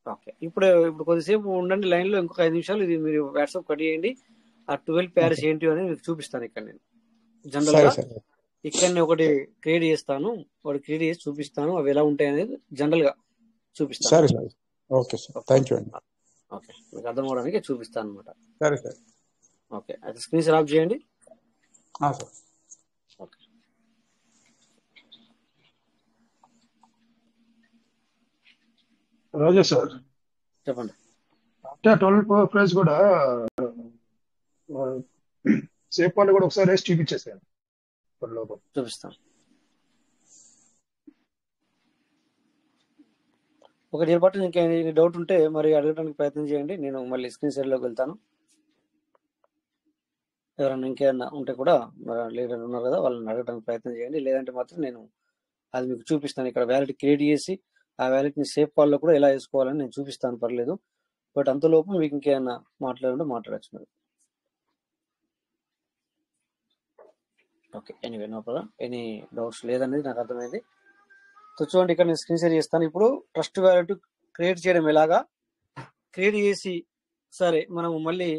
ఓకే, ఇప్పుడు కొద్దిసేపు ఉండండి లైన్ లో, ఇంకొక 5 నిమిషాలు. ఇది మీరు వాట్సాప్ కట్ చేయండి. ఆ 12 ప్యారెస్ ఏంటి అనేది మీకు చూపిస్తాను. ఇక్కడ నేను జనరల్ గా ఇక్కడనే ఒకటి క్రియేట్ చేస్తాను, క్రియేట్ చేసి చూపిస్తాను. అవి ఎలా ఉంటాయి అనేది జనరల్ గా చూపిస్తాను. సరే sir. Okay sir, thank you అండి. ఓకే, మీకు అర్థం అవడానికి చూపిస్తాను అనమాట. సరే సార్. ఓకే, అయితే స్క్రీన్ షేర్ ఆఫ్ చేయండి. సార్. ఓకే, రాజా సార్ చెప్పండి. అంటే 12 ప్రైస్ కూడా సేఫ్ వాళ్ళు కూడా ఒకసారి వేసి చూపించేసాను. చూపిస్తాను. ఒకటి ఏర్పాటు ఇంకేమైనా డౌట్ ఉంటే మరి అడగడానికి ప్రయత్నం చేయండి. నేను మళ్ళీ స్క్రీన్ షేర్ లోకి వెళ్తాను. ఎవరైనా ఇంకేమైనా ఉంటే కూడా లీడర్ ఉన్నారు కదా, వాళ్ళని అడగడానికి ప్రయత్నం చేయండి. లేదంటే మాత్రం నేను అది మీకు చూపిస్తాను. ఇక్కడ వ్యాలెట్ క్రియేట్ చేసి ఆ వ్యాలెట్ ని సేఫ్ కాల్లో కూడా ఎలా వేసుకోవాలని నేను చూపిస్తాను, పర్లేదు. బట్ అంతలోపు మీకు ఇంకేమైనా మాట్లాడుంటే మాట్లాడచ్చు మీరు. Okay, anyway no problem. Any doubts లేదనేది నాకు అర్థమైంది. సో చూడండి, ఇక్కడ నేను స్క్రీన్ షేర్ చేస్తాను. ఇప్పుడు ట్రస్ట్ వ్యాలెట్ క్రియేట్ చేయడం ఎలాగా, క్రియేట్ చేసి సరే మనము మళ్ళీ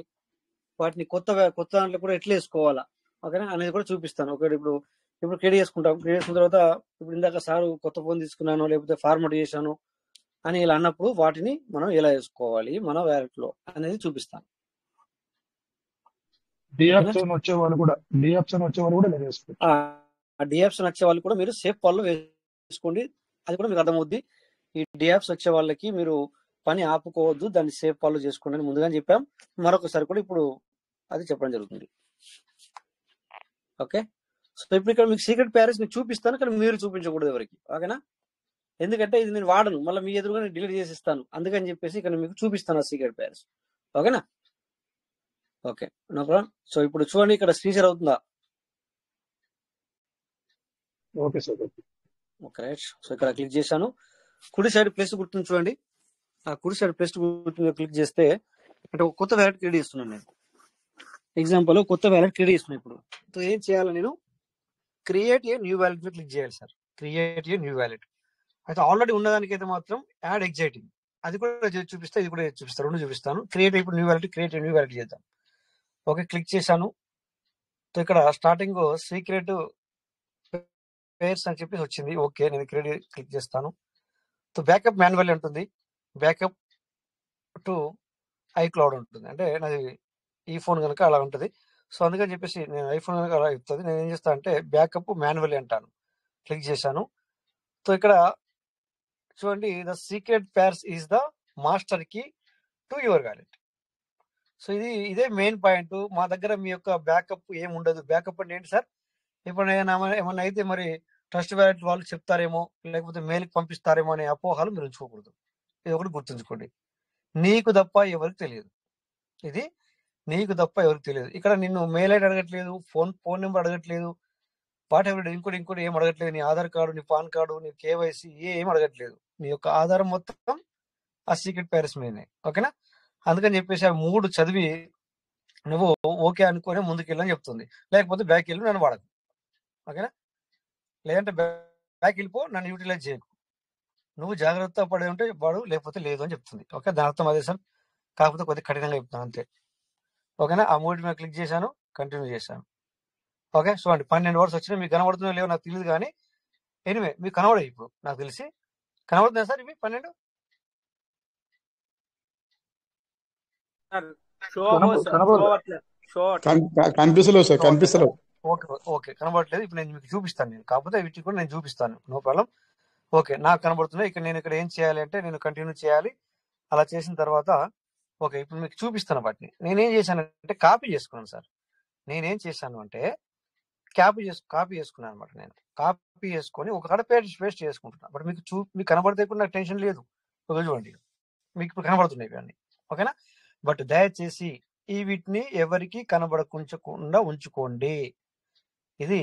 వాటిని కొత్త దాంట్లో కూడా ఎట్లా వేసుకోవాలా, ఓకేనా అనేది కూడా చూపిస్తాను. ఒకటి ఇప్పుడు క్రియేట్ చేసుకుంటాం. క్రియేట్ చేసుకున్న తర్వాత ఇప్పుడు ఇందాక సార్ కొత్త ఫోన్ తీసుకున్నాను లేకపోతే ఫార్మాట్ చేశాను అని ఇలా అన్నప్పుడు వాటిని మనం ఎలా వేసుకోవాలి మన వ్యాలెట్ లో అనేది చూపిస్తాను. డిఆప్షన్ వచ్చే వాళ్ళు కూడా డిఆప్షన్ వచ్చే వాళ్ళు కూడా మీరు సేఫ్ కాల్లో వేసుకోండి. అది కూడా మీకు అర్థమవుద్ది. ఈ డిఆప్స్ వచ్చే వాళ్ళకి మీరు పని ఆపుకోవద్దు, దాన్ని సేఫ్ కాల్లో చేసుకోండి అని ముందుగానే చెప్పాం. మరొకసారి కూడా ఇప్పుడు అది చెప్పడం జరుగుతుంది. ఓకే, సో ఇప్పుడు ఇక్కడ మీకు సీక్రెట్ ప్యారెస్ మీకు చూపిస్తాను, కానీ మీరు చూపించకూడదు ఎవరికి, ఓకేనా? ఎందుకంటే ఇది నేను వాడను, మళ్ళీ మీ ఎదురుగా నేను డిలీట్ చేసి ఇస్తాను. అందుకని చెప్పేసి ఇక్కడ మీకు చూపిస్తాను ఆ సీక్రెట్ ప్యారెస్, ఓకేనా? Okay, no problem. సో ఇప్పుడు చూడండి, ఇక్కడ స్క్రీన్ షేర్ అవుతుందా? Okay sir. Okay, right. So ఇక్కడ క్లిక్ చేశాను. కుడి సైడ్ ప్లస్ గుర్తుంది చూడండి. ఆ కుడి సైడ్ ప్లస్ గుర్తు క్లిక్ చేస్తే అంటే ఒక కొత్త వ్యాలెట్ క్రియేట్ చేస్తున్నాను నేను. ఎగ్జాంపుల్ కొత్త వ్యాలెట్ క్రియేట్ చేస్తున్నాను. ఇప్పుడు సో ఏం చేయాలి, నేను create a new wallet click చేయాలి sir. Create a new wallet. అయితే ఆల్రెడీ ఉన్నదానికైతే మాత్రం యాడ్ ఎగ్జైటింగ్ అది కూడా చూపిస్తా, ఇది కూడా చూపిస్తాను, రెండు చూపిస్తాను. క్రియేట్ ఇప్పుడు new wallet, create new wallet చేద్దాం. ఓకే, క్లిక్ చేశాను. సో ఇక్కడ స్టార్టింగ్ సీక్రెట్ పేర్స్ అని చెప్పేసి వచ్చింది. ఓకే, నేను క్లిక్ చేస్తాను. సో బ్యాకప్ మాన్యువల్ ఉంటుంది, బ్యాకప్ టు iCloud ఉంటుంది. అంటే నాది ఈ ఫోన్ కనుక అలా ఉంటుంది. సో అందుకని చెప్పేసి నేను ఐఫోన్ కనుక అలా చెప్తుంది, నేను ఏం చేస్తాను అంటే బ్యాకప్ మాన్యువల్ అంటాను. క్లిక్ చేశాను. సో ఇక్కడ చూడండి, the secret phrase is the master key to your wallet. So ఇదే మెయిన్ పాయింట్. మా దగ్గర మీ యొక్క బ్యాకప్ ఏం ఉండదు. బ్యాకప్ అంటే ఏంటి సార్? ఇప్పుడు ఏమన్నా అయితే మరి ట్రస్ట్ వ్యాలెట్ వాళ్ళు చెప్తారేమో, లేకపోతే మెయిల్కి పంపిస్తారేమో అనే అపోహలు మీరు ఉంచుకోకూడదు. ఇది ఒకటి గుర్తుంచుకోండి. నీకు తప్ప ఎవరికి తెలియదు. ఇది నీకు తప్ప ఎవరికి తెలియదు. ఇక్కడ నిన్ను మెయిల్ ఐడి అడగట్లేదు, ఫోన్ నెంబర్ అడగట్లేదు, వాట్ ఎవరి ఇంకోటి ఏం అడగట్లేదు. నీ ఆధార్ కార్డు, నీ పాన్ కార్డు, నీ కేవైసీ ఏం అడగట్లేదు. నీ యొక్క ఆధారం మొత్తం ఆ సీక్రెట్ పేరెంట్స్ మీదనే. ఓకేనా? అందుకని చెప్పేసి ఆ 3 చదివి నువ్వు ఓకే అనుకుని ముందుకెళ్ళని చెప్తుంది. లేకపోతే బ్యాక్ వెళ్ళి నన్ను వాడకు. ఓకేనా? లేదంటే బ్యాక్ వెళ్ళిపో, నన్ను యూటిలైజ్ చేయకు. నువ్వు జాగ్రత్త పడే ఉంటే వాడు, లేకపోతే లేదు అని చెప్తుంది. ఓకే, దాని అర్థం అదే సార్. కాకపోతే కొద్దిగా కఠినంగా చెప్తాను అంతే. ఓకేనా? ఆ 3 మీద క్లిక్ చేశాను, కంటిన్యూ చేశాను. ఓకే, చూడండి 12 వర్డ్స్ వచ్చినాయి. మీకు కనబడుతున్నాయో లేవో నాకు తెలియదు, కానీ ఎనివే మీకు కనబడాయి. ఇప్పుడు నాకు తెలిసి కనబడుతున్నాయి సార్ ఇవి 12. కనిపిస్తలేదు సార్, కనిపిస్తలేదు. ఓకే ఓకే, కనబడట్లేదు. ఇప్పుడు నేను మీకు చూపిస్తాను. కాకపోతే వీటికి కూడా నేను చూపిస్తాను, నో ప్రాబ్లం. ఓకే, నాకు కనబడుతున్నాయి. ఇక్కడ ఏం చేయాలి అంటే నేను కంటిన్యూ చేయాలి. అలా చేసిన తర్వాత ఓకే, ఇప్పుడు మీకు చూపిస్తాను వాటిని. నేనేం చేశానంటే కాపీ చేసుకున్నాను సార్. నేనేం చేశాను అంటే కాపీ చేసుకున్నాను అనమాట. నేను కాపీ చేసుకొని ఒక కాడ పేస్ట్ చేసుకుంటున్నాను. బట్ మీకు కనబడితే కూడా నాకు టెన్షన్ లేదు. ఒక చూడండి, మీకు ఇప్పుడు కనబడుతున్నాయి ఇవన్నీ. ఓకేనా? బట్ దయచేసి వీటిని ఎవరికి కనబడకుండా ఉంచుకోండి. ఇది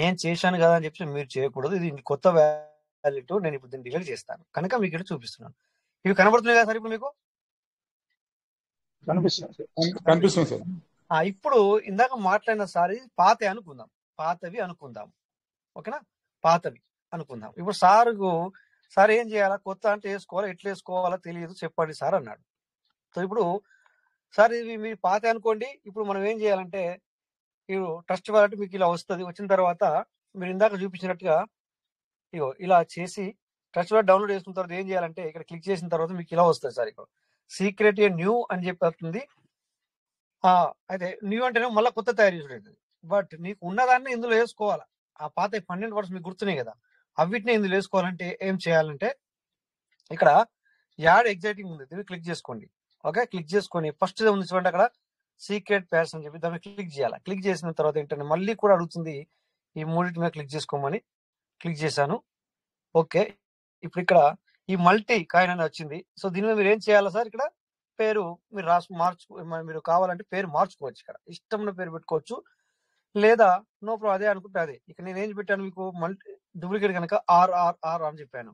నేను చేశాను కదా అని చెప్పి మీరు చేయకూడదు. ఇది కొత్త వ్యాలెట్. నేను ఇప్పుడు దీన్ని డిలీట్ చేస్తాను కనుక మీకు ఇక్కడ చూపిస్తున్నాను. ఇవి కనబడుతున్నాయి కదా సార్ ఇప్పుడు మీకు? కనిపిస్తుంది సార్. ఇప్పుడు ఇందాక మాట్లాడిన సార్ పాతవి అనుకుందాం. ఓకేనా? పాతవి అనుకుందాం. ఇప్పుడు సార్ ఏం చేయాలా? కొత్త అంటే వేసుకోవాలా, ఎట్లా వేసుకోవాలా తెలియదు, చెప్పండి సార్ అన్నాడు. సో ఇప్పుడు సార్ ఇవి మీరు పాత అనుకోండి. ఇప్పుడు మనం ఏం చేయాలంటే ఇవి ట్రస్ట్ వ్యాలెట్ మీకు ఇలా వస్తుంది. వచ్చిన తర్వాత మీరు ఇందాక చూపించినట్టుగా ఇగో ఇలా చేసి ట్రస్ట్ వ్యాలెట్ డౌన్లోడ్ చేసుకున్న తర్వాత ఏం చేయాలంటే ఇక్కడ క్లిక్ చేసిన తర్వాత మీకు ఇలా వస్తుంది సార్. ఇక్కడ సీక్రెట్ న్యూ అని చెప్పి వస్తుంది. అయితే న్యూ అంటేనే మళ్ళీ కొత్త తయారు చేసుకుంటుంది. బట్ నీకు ఉన్నదాన్ని ఇందులో వేసుకోవాలా. ఆ పాత 12 వర్డ్స్ మీకు గుర్తున్నాయి కదా, అవిటిని ఇందులో వేసుకోవాలంటే ఏం చేయాలంటే ఇక్కడ యాడ్ ఎగ్జైటింగ్ ఉంది, దీన్ని క్లిక్ చేసుకోండి. ఓకే, క్లిక్ చేసుకొని ఫస్ట్ ఉంది చూడండి అక్కడ సీక్రెట్ పేర్స్ అని చెప్పి దాన్ని క్లిక్ చేయాలి. క్లిక్ చేసిన తర్వాత ఏంటంటే మళ్ళీ కూడా అడుగుతుంది ఈ 3 మీద క్లిక్ చేసుకోమని. క్లిక్ చేశాను. ఓకే, ఇప్పుడు ఇక్కడ ఈ మల్టీ కాయిన్ అని వచ్చింది. సో దీని మీద మీరు ఏం చేయాలి సార్? ఇక్కడ పేరు మీరు మీరు కావాలంటే పేరు మార్చుకోవచ్చు. ఇక్కడ ఇష్టమైన పేరు పెట్టుకోవచ్చు, లేదా నో ప్రాబ్లం అదే అనుకుంటే అదే. ఇక్కడ నేను ఏం పెట్టాను మీకు డూప్లికేట్ కనుక RRR అని చెప్పాను.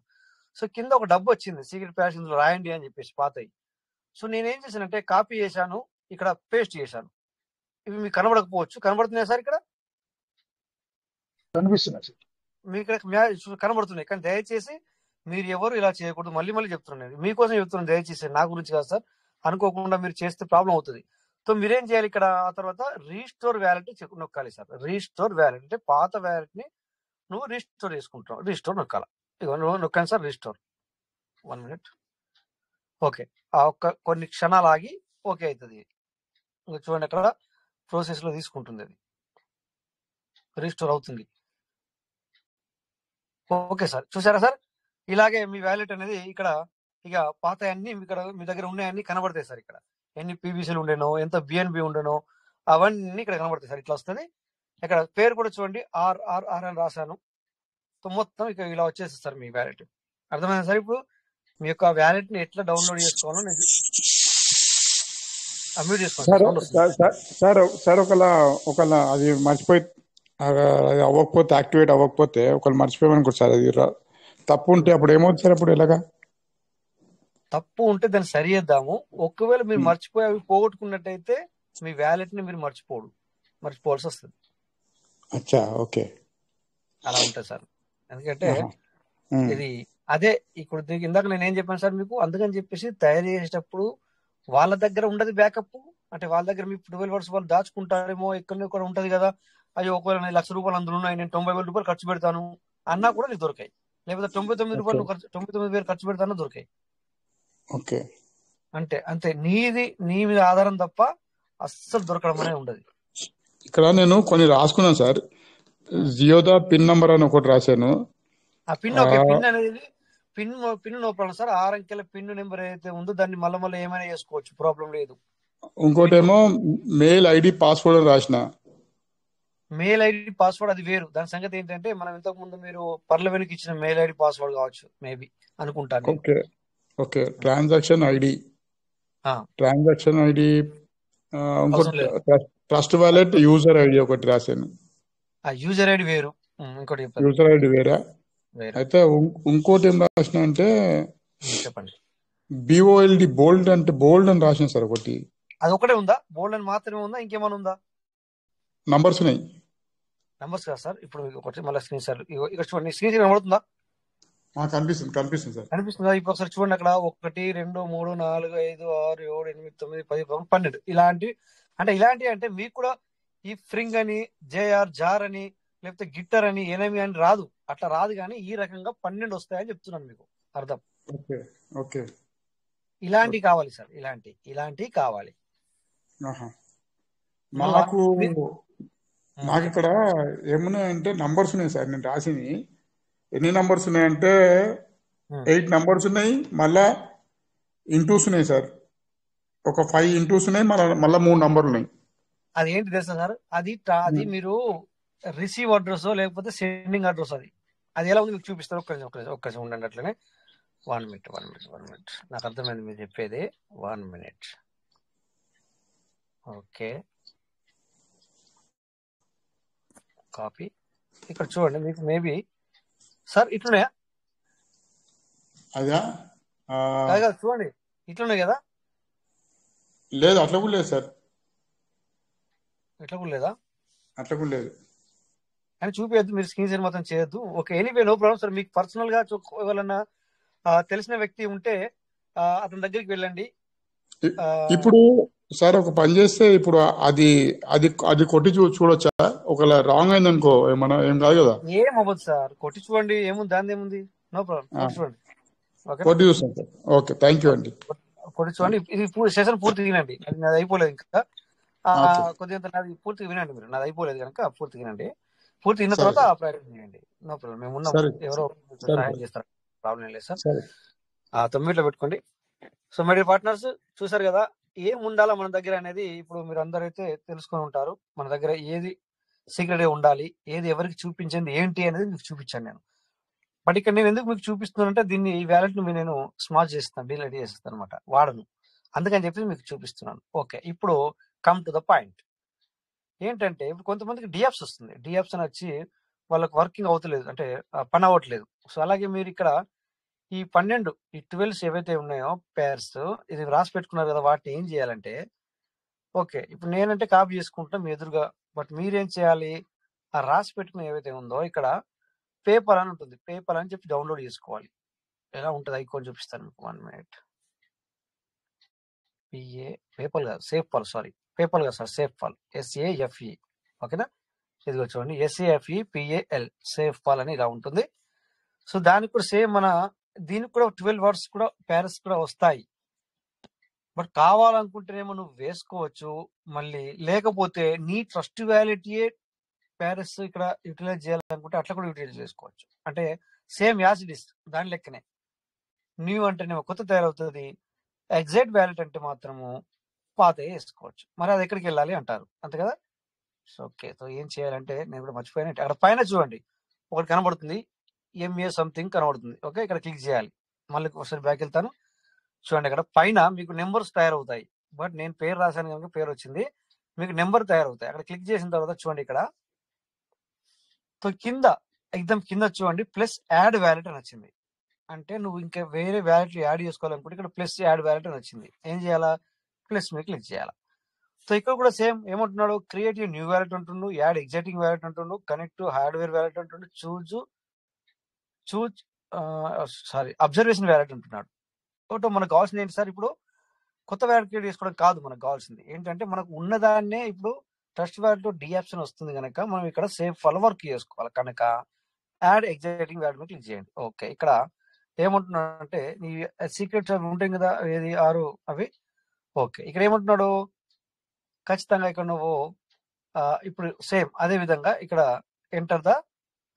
సో కింద ఒక డబ్బు వచ్చింది సీక్రెట్ పేర్స్ ఇందులో రాయండి అని చెప్పేసి పాతయి. సో నేనేం చేశానంటే కాపీ చేశాను, ఇక్కడ పేస్ట్ చేశాను. ఇవి మీకు కనబడకపోవచ్చు. కనబడుతున్నాయి సార్? ఇక్కడ కనిపిస్తున్నాయి, మీకు ఇక్కడ కనబడుతున్నాయి. కానీ దయచేసి మీరు ఎవరు ఇలా చేయకూడదు. మళ్ళీ చెప్తున్నాను, మీకోసం చెప్తున్నాను. దయచేసి నా గురించి కాదు సార్, అనుకోకుండా మీరు చేస్తే ప్రాబ్లం అవుతుంది. సో మీరేం చేయాలి? ఇక్కడ ఆ తర్వాత రీస్టోర్ వ్యాలెట్ నొక్కాలి సార్. రీస్టోర్ వ్యాలెట్ అంటే పాత వ్యాలెట్ ని నువ్వు రీస్టోర్ చేసుకుంటావు. రీస్టోర్ నొక్కాలి. ఇక నొక్కాను సార్ రీస్టోర్. 1 minute. ఓకే, కొన్ని క్షణాలు ఆగి ఓకే అవుతుంది. ఇంకా చూడండి అక్కడ ప్రాసెస్ లో తీసుకుంటుంది, అది రీస్టోర్ అవుతుంది. ఓకే సార్, చూసారా సార్? ఇలాగే మీ వ్యాలెట్ అనేది ఇక్కడ ఇక పాత అన్ని ఇక్కడ మీ దగ్గర ఉన్నాయన్నీ కనబడతాయి సార్. ఇక్కడ ఎన్ని పీబీసీలు ఉండేనో, ఎంత బిఎన్బి ఉండేనో అవన్నీ ఇక్కడ కనబడతాయి సార్. ఇట్లా వస్తుంది. ఇక్కడ పేరు కూడా చూడండి RRR అని రాశాను. సో మొత్తం ఇక ఇలా వచ్చేస్తుంది సార్ మీ వ్యాలెట్. అర్థమైంది సార్? ఇప్పుడు మీ యొక్క వ్యాలెట్ ని ఎట్లా డౌన్లోడ్ చేసుకోవాలో నేను అమ్యూట్ చేసుకోండి. సార్ ఒకవేళ అది మర్చిపోయి అది అవ్వకపోతే, యాక్టివేట్ అవ్వకపోతే ఒకవేళ మర్చిపోయామనుకోండి సార్, అది తప్పు ఉంటే అప్పుడు ఏమవుతుంది సార్? అప్పుడు ఎలాగా? తప్పు ఉంటే దాన్ని సరి చేద్దాము. ఒకవేళ మీరు మర్చిపోయి అవి పోగొట్టుకున్నట్టయితే మీ వ్యాలెట్ ని మీరు మర్చిపోవాల్సి వస్తుంది. అచ్చా, ఓకే, అలా ఉంటుంది సార్. ఎందుకంటే ఇది అదే ఇప్పుడు ఇందాక నేను ఏం చెప్పాను సార్ మీకు, అందుకని చెప్పేసి తయారు చేసేటప్పుడు వాళ్ళ దగ్గర ఉండదు బ్యాకప్. అంటే వాళ్ళ దగ్గర మీ 12 వర్డ్స్ వాళ్ళు దాచుకుంటారేమో, ఎక్కడ ఉంటది కదా. అయ్యో ఒకవేళ నేను ₹1,00,000 అందులో ఉన్నాయి, నేను ₹90,000 ఖర్చు పెడతాను అన్నా కూడా నీకు దొరికాయి. లేకపోతే ₹99,000 ఖర్చు పెడతానో దొరికాయి. ఓకే, అంతే నీ మీద ఆధారం తప్ప అస్సలు దొరకడం అనేది ఉండదు. ఇక్కడ నేను కొన్ని రాసుకున్నాను సార్. జియోదా పిన్ నంబర్ అని ఒకటి రాశాను. ఆ పిన్ ఓకే, పిన్ అనేది పిన్ నో ప్రాబ్లం సార్. 6 అంకెల పిన్ నెంబర్ ఏదైతే ఉందో దాన్ని మళ్ళీ ఏమైనా చేసుకోవచ్చు, ప్రాబ్లం లేదు. ఇంకోటేమో మెయిల్ ఐడి పాస్వర్డ్ అని రాసిన. మెయిల్ ఐడి పాస్వర్డ్ అది వేరు. దాని సంగతి ఏంటంటే మనం ఇంతకు ముందు మీరు పర్ల వెనుక ఇచ్చిన మెయిల్ ఐడి పాస్వర్డ్ కావచ్చు మేబీ అనుకుంటాను. Okay okay. ట్రాన్సాక్షన్ ఐడి ఇంకోటి ట్రస్ట్ వాలెట్ యూజర్ ఐడి ఒకటి రాశాను. ఆ యూజర్ ఐడి వేరు, ఇంకోటి యూజర్ ఐడి వేరా? అయితే ఇంకోటి ఏం రాసిన అంటే చెప్పండి. BOLD బోల్డ్ అంటే బోల్డ్ అని రాసిన సార్ ఒకటి. అది ఒకటే ఉందా? బోల్డ్ అని మాత్రమే ఉందా? ఇంకేమైనా ఉందా? నంబర్స్ ఉన్నాయి. నంబర్స్ కదా సార్. ఇప్పుడు ఒకటి మళ్ళీ స్క్రీన్ సార్ ఇక్కడ చూడండి, స్క్రీన్ కనబడుతుందా? కనిపిస్తుంది సార్. కనిపిస్తుందా? ఇప్పుడు ఒకసారి చూడండి, అక్కడ 1 2 3 4 5 6 7 8 9 10 11 12 ఇలాంటి అంటే మీకు కూడా ఈ ఫ్రింగ్ అని జార్ అని లేకపోతే గిట్టర్ అని ఎనమి అని రాదు, అట్లా రాదు. కానీ ఈ రకంగా 12 వస్తాయని చెప్తున్నాను మీకు, అర్థం? ఓకే. ఇలాంటివి కావాలి సార్, ఇలాంటివి కావాలి. నాకు ఇక్కడ ఏమున్నాయంటే నంబర్స్ ఉన్నాయి సార్. నేను రాసినవి ఎన్ని నంబర్స్ ఉన్నాయంటే 8 నంబర్స్ ఉన్నాయి. మళ్ళా ఇంటూస్ ఉన్నాయి సార్. ఒక 5 ఇంటూస్ ఉన్నాయి. మళ్ళా 3 నంబర్లు ఉన్నాయి. అది ఏంటి తెలుసా సార్? అది మీరు రిసీవ్ అడ్రస్ లేకపోతే సెండింగ్ అడ్రస్, అది ఎలా ఉంది మీకు చూపిస్తారు. ఒక్కసారి ఉండండి అట్లనే. 1 మినిట్. నాకు అర్థమైంది మీరు చెప్పేది. 1 మినిట్. Okay, copy. ఇక్కడ చూడండి, మీకు మేబీ సార్ ఇట్లున్నాయా? అదా చూడండి, ఇట్లున్నాయి కదా? లేదు, అట్లా కూడా లేదు సార్. ఇట్లా కూడా లేదా? అట్లా కూడా లేదు అని చూపించద్దు, మీరు స్క్రీన్ షేర్ మాత్రం చేయొద్దు. Okay, anyway no problem sir. మీకు పర్సనల్ గా ఎవరన్నా తెలిసిన వ్యక్తి ఉంటే అతని దగ్గరికి వెళ్ళండి. ఇప్పుడు సార్ ఒక పని చేస్తే ఇప్పుడు అది అది అది కొట్టి చూడొచ్చా? ఒకవేళ రాంగ్ అయింది అనుకో ఏమన్నా ఏం కాదు కదా? ఏం అవ్వదు సార్, కొట్టి చూడండి. ఏముంది, దాని ఏముంది, నో ప్రాబ్లం. కొట్టి చూడండి. కొట్టి చూస్తాం సార్. ఓకే, థ్యాంక్ యూ అండి. కొట్టి చూడండి. ఇది సెషన్ పూర్తి వినండి, నాది అయిపోలేదు ఇంకా. కొద్దిగా నాది పూర్తిగా వినండి మీరు, నాది అయిపోలేదు కనుక పూర్తి వినండి. పూర్తి విన్న తర్వాత ప్రయత్నం చేయండి. నో ప్రాబ్లం, మేము ఉన్నాం. ఎవరో సహాయం చేస్తారు, ప్రాబ్లం లేదు సార్. 9 పెట్టుకోండి. సో మై డియర్ పార్ట్నర్స్, చూసారు కదా ఏం ఉండాలా మన దగ్గర అనేది. ఇప్పుడు మీరు అందరైతే తెలుసుకొని ఉంటారు మన దగ్గర ఏది సీక్రెట్ ఉండాలి, ఏది ఎవరికి చూపించింది ఏంటి అనేది మీకు చూపించాను నేను. బట్ ఇక్కడ నేను ఎందుకు మీకు చూపిస్తున్నానంటే దీన్ని ఈ వ్యాలెట్ ని నేను స్మార్ట్ చేస్తాను, డిలీట్ చేస్తాను అనమాట, వాడను. అందుకని చెప్పి మీకు చూపిస్తున్నాను. ఓకే, ఇప్పుడు కమ్ టు ద పాయింట్. ఏంటంటే ఇప్పుడు కొంతమందికి డిఎఫ్స్ వస్తుంది. డిఎఫ్స్ అని వచ్చి వాళ్ళకి వర్కింగ్ అవుతలేదు, అంటే పని అవ్వట్లేదు. సో అలాగే మీరు ఇక్కడ ఈ 12 ఈ 12 ఏవైతే ఉన్నాయో పేర్స్, ఇది రాసి పెట్టుకున్నారు కదా, వాటిని ఏం చేయాలంటే, ఓకే ఇప్పుడు నేనంటే కాపీ చేసుకుంటాం మీ ఎదురుగా. బట్ మీరేం చేయాలి, ఆ రాసి పెట్టుకుని ఏవైతే ఉందో ఇక్కడ పేపర్ అని ఉంటుంది, పేపర్ అని చెప్పి డౌన్లోడ్ చేసుకోవాలి. ఎలా ఉంటుంది ఐకాన్ చూపిస్తాను మీకు. 1 మినిట్. పేపర్ కాదు, సేఫ్ ఫాల్. సారీ, పేపర్ కాదు సార్, సేఫ్ ఫాల్. SAFE. ఓకేనా? ఇదిగో చూడండి, SAFEPAL, సేఫ్ ఫాల్ అని ఇలా ఉంటుంది. సో దానికి కూడా సేమ్ దీనికి కూడా 12 వర్డ్స్ కూడా ప్యారస్ కూడా వస్తాయి. బట్ కావాలనుకుంటేనేమో నువ్వు వేసుకోవచ్చు మళ్ళీ, లేకపోతే నీ ట్రస్ట్ వ్యాలిటీయే ప్యారస్ ఇక్కడ యూటిలైజ్ చేయాలనుకుంటే అట్లా కూడా యూటిలైజ్ చేసుకోవచ్చు. అంటే సేమ్ యాజ్ ఇట్ ఇస్ దాని లెక్కనే. న్యూ అంటేనేమో కొత్త తయారవుతుంది, ఎగ్జాక్ట్ వ్యాలిడ్ అంటే మాత్రము పాత వేసుకోవచ్చు. మరి అది ఎక్కడికి వెళ్ళాలి అంటారు, అంతే కదా? సో ఓకే, సో ఏం చేయాలంటే నేను కూడా మర్చిపోయాను. అక్కడ పైన చూడండి ఒకటి కనబడుతుంది, MA సంథింగ్ కనబడుతుంది. ఓకే, ఇక్కడ క్లిక్ చేయాలి. మళ్ళీ ఒకసారి బ్యాక్ వెళ్తాను. చూడండి, అక్కడ పైన మీకు నెంబర్స్ తయారవుతాయి. బట్ నేను పేరు రాశాను కనుక పేరు వచ్చింది, మీకు నెంబర్ తయారవుతాయి. అక్కడ క్లిక్ చేసిన తర్వాత చూడండి ఇక్కడ కింద ఎగ్జామ్ కింద చూడండి ప్లస్ యాడ్ వ్యాలెట్ అని వచ్చింది. అంటే నువ్వు ఇంకా వేరే వ్యాలెట్ యాడ్ చేసుకోవాలనుకుంటే ఇక్కడ ప్లస్ యాడ్ వ్యాలెట్ అని వచ్చింది. ఏం చేయాలా, ప్లస్ మీద క్లిక్ చేయాలా. సో ఇక్కడ కూడా సేమ్ ఏమంటున్నాడు, క్రియేట్ న్యూ వ్యాలెట్ అంటుండు, యాడ్ ఎగ్జిటింగ్ వ్యాలెట్ అంటుండు, కనెక్ట్ హార్డ్వేర్ వ్యాలెట్ అంటుండు, అబ్జర్వేషన్ వ్యాలెట్ అంటున్నాడు. ఒకటో మనకు కావాల్సింది ఏంటి సార్, ఇప్పుడు కొత్త వ్యాలెట్ క్రియేట్ చేసుకోవడం కాదు మనకు కావాల్సింది. ఏంటంటే మనకు ఉన్నదాన్నే ఇప్పుడు ట్రస్ట్ వ్యాలెట్ డిఆప్షన్ వస్తుంది కనుక మనం ఇక్కడ సేఫ్ ఫాల్ వర్క్ చేసుకోవాలి కనుక యాడ్ ఎగ్జిటింగ్ వ్యాలెట్ మీద క్లిక్ చేయండి. ఓకే, ఇక్కడ ఏమంటున్నాడు అంటే నీ సీక్రెట్స్ అవి ఉంటాయి కదా, ఏది 6 అవి. ఓకే, ఇక్కడ ఏమంటున్నాడు, ఖచ్చితంగా ఇక్కడ నువ్వు ఇప్పుడు సేమ్ అదే విధంగా ఇక్కడ ఎంటర్ ద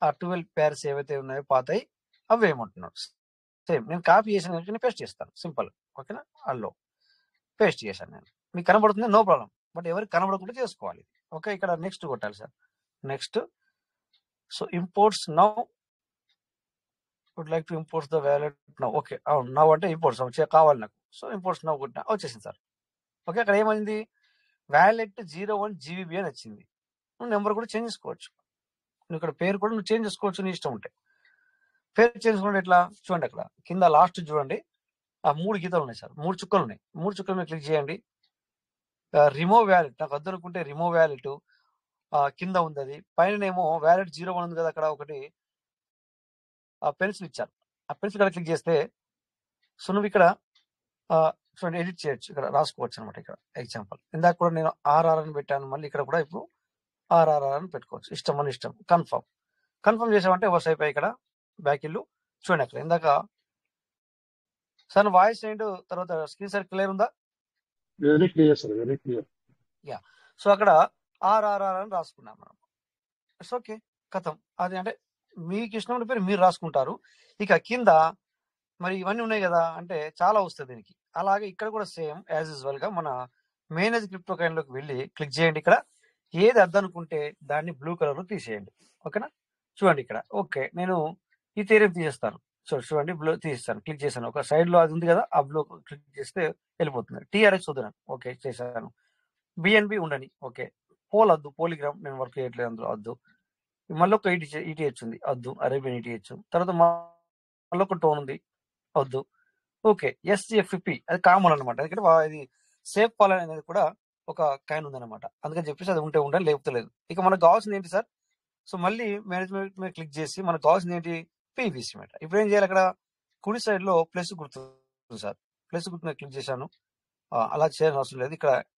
12 పేర్స్ ఏవైతే ఉన్నాయో పాతాయి అవి ఏమంటున్నాడు. సేమ్ నేను కాపీ చేసిన పేస్ట్ చేస్తాను, సింపుల్. ఓకేనా, అల్లో పేస్ట్ చేశాను నేను. మీకు కనబడుతుంది, నో ప్రాబ్లం. బట్ ఎవరికి కనబడకుండా చేసుకోవాలి. ఓకే, ఇక్కడ నెక్స్ట్ కొట్టాలి sir. Next, so imports now would like to imports the wallet now. Okay, అవును, నౌ అంటే ఇంపోర్ట్స్ కావాలి నాకు. సో ఇంపోర్ట్స్ నౌ కొట్టినా వచ్చేసింది సార్. ఓకే, అక్కడ ఏమైంది, వ్యాలెట్ 01 GBB అని వచ్చింది. నువ్వు నెంబర్ కూడా చేంజ్ చేసుకోవచ్చు, నువ్వు ఇక్కడ పేరు కూడా నువ్వు చేంజ్ చేసుకోవచ్చు, నీ ఇష్టం ఉంటే. పేరు చేంజ్ చేసుకుంటే ఎట్లా చూడండి, అక్కడ కింద లాస్ట్ చూడండి, ఆ 3 గీతలు ఉన్నాయి సార్, 3 చుక్కలు ఉన్నాయి. 3 చుక్కల మీద క్లిక్ చేయండి. రిమూవ్ వ్యాలెట్ నాకు వద్దు అనుకుంటే రిమూవ్ వ్యాలెట్ కింద ఉంది. అది పైననేమో వ్యాలెట్ 01 ఉంది కదా, అక్కడ ఒకటి పెన్సిల్ ఇచ్చారు. ఆ పెన్సిల్ ఇక్కడ క్లిక్ చేస్తే సో నువ్వు ఇక్కడ చూడండి ఎడిట్ చేయొచ్చు, ఇక్కడ రాసుకోవచ్చు అనమాట. ఇక్కడ ఎగ్జాంపుల్ ఇందాక కూడా నేను RR అని పెట్టాను, మళ్ళీ ఇక్కడ కూడా ఇప్పుడు RRR అని పెట్టుకోవచ్చు, ఇష్టం అని ఇష్టం. కన్ఫర్మ్ చేసామంటే వర్స్ అయిపోయి ఇక్కడ బ్యాక్ ఇల్లు చూడండి. అక్కడ ఇందాక సార్ వాయిస్ ఏంటో తర్వాత స్క్రీన్ సార్ క్లియర్ ఉందా? Very clear sir, very clear. Yeah, so అక్కడ RRR అని రాసుకున్నాం మనం. ఇట్స్ ఓకే, కథం. అది అంటే మీకు ఇష్టమైన పేరు మీరు రాసుకుంటారు. ఇక కింద మరి ఇవన్నీ ఉన్నాయి కదా, అంటే చాలా వస్తుంది దీనికి. అలాగే ఇక్కడ కూడా సేమ్ యాజ్ యూజువల్ గా మన మేనేజ్ క్రిప్టో కాయిన్ లోకి వెళ్ళి క్లిక్ చేయండి. ఇక్కడ ఏది అద్దనుకుంటే దాన్ని బ్లూ కలర్ లో తీసేయండి. ఓకేనా, చూడండి ఇక్కడ. ఓకే, నేను ఈ థీరం తీసేస్తాను. చూడండి బ్లూ తీసేస్తాను, క్లిక్ చేశాను. ఒక సైడ్ లో అది ఉంది కదా, ఆ బ్లూ క్లిక్ చేస్తే వెళ్ళిపోతుంది. TRX వద్దున్నాను, ఓకే చేశాను. BNB ఉండని, ఓకే. పోల్ వద్దు, పోలిగ్రామ్ నేను వర్క్ చేయట్లేదు అందులో, వద్దు. మళ్ళీ ఒక ETH ఉంది, వద్దు. Arabian ETH. తర్వాత మళ్ళీ ఒక టోన్ ఉంది, వద్దు. ఓకే, SGFP అది కామన్ అనమాట. ఎందుకంటే ఇది సేఫ్ పాల్ అనేది కూడా ఒక కాయిన్ ఉందన్నమాట, అందుకని చెప్పేసి అది ఉంటే ఉండాలి, లేకపోతే లేదు. ఇక మనకు కావాల్సింది ఏంటి సార్? సో మళ్ళీ మేనేజ్మెంట్ మీద క్లిక్ చేసి మనకు కావాల్సింది ఏంటి, PVC మీద. ఇప్పుడు ఏం చేయాలి, అక్కడ కుడి సైడ్ లో ప్లస్ గుర్తుంది సార్, ప్లస్ గుర్తు మీద క్లిక్ చేశాను. అలా చేయాల్సిన అవసరం లేదు.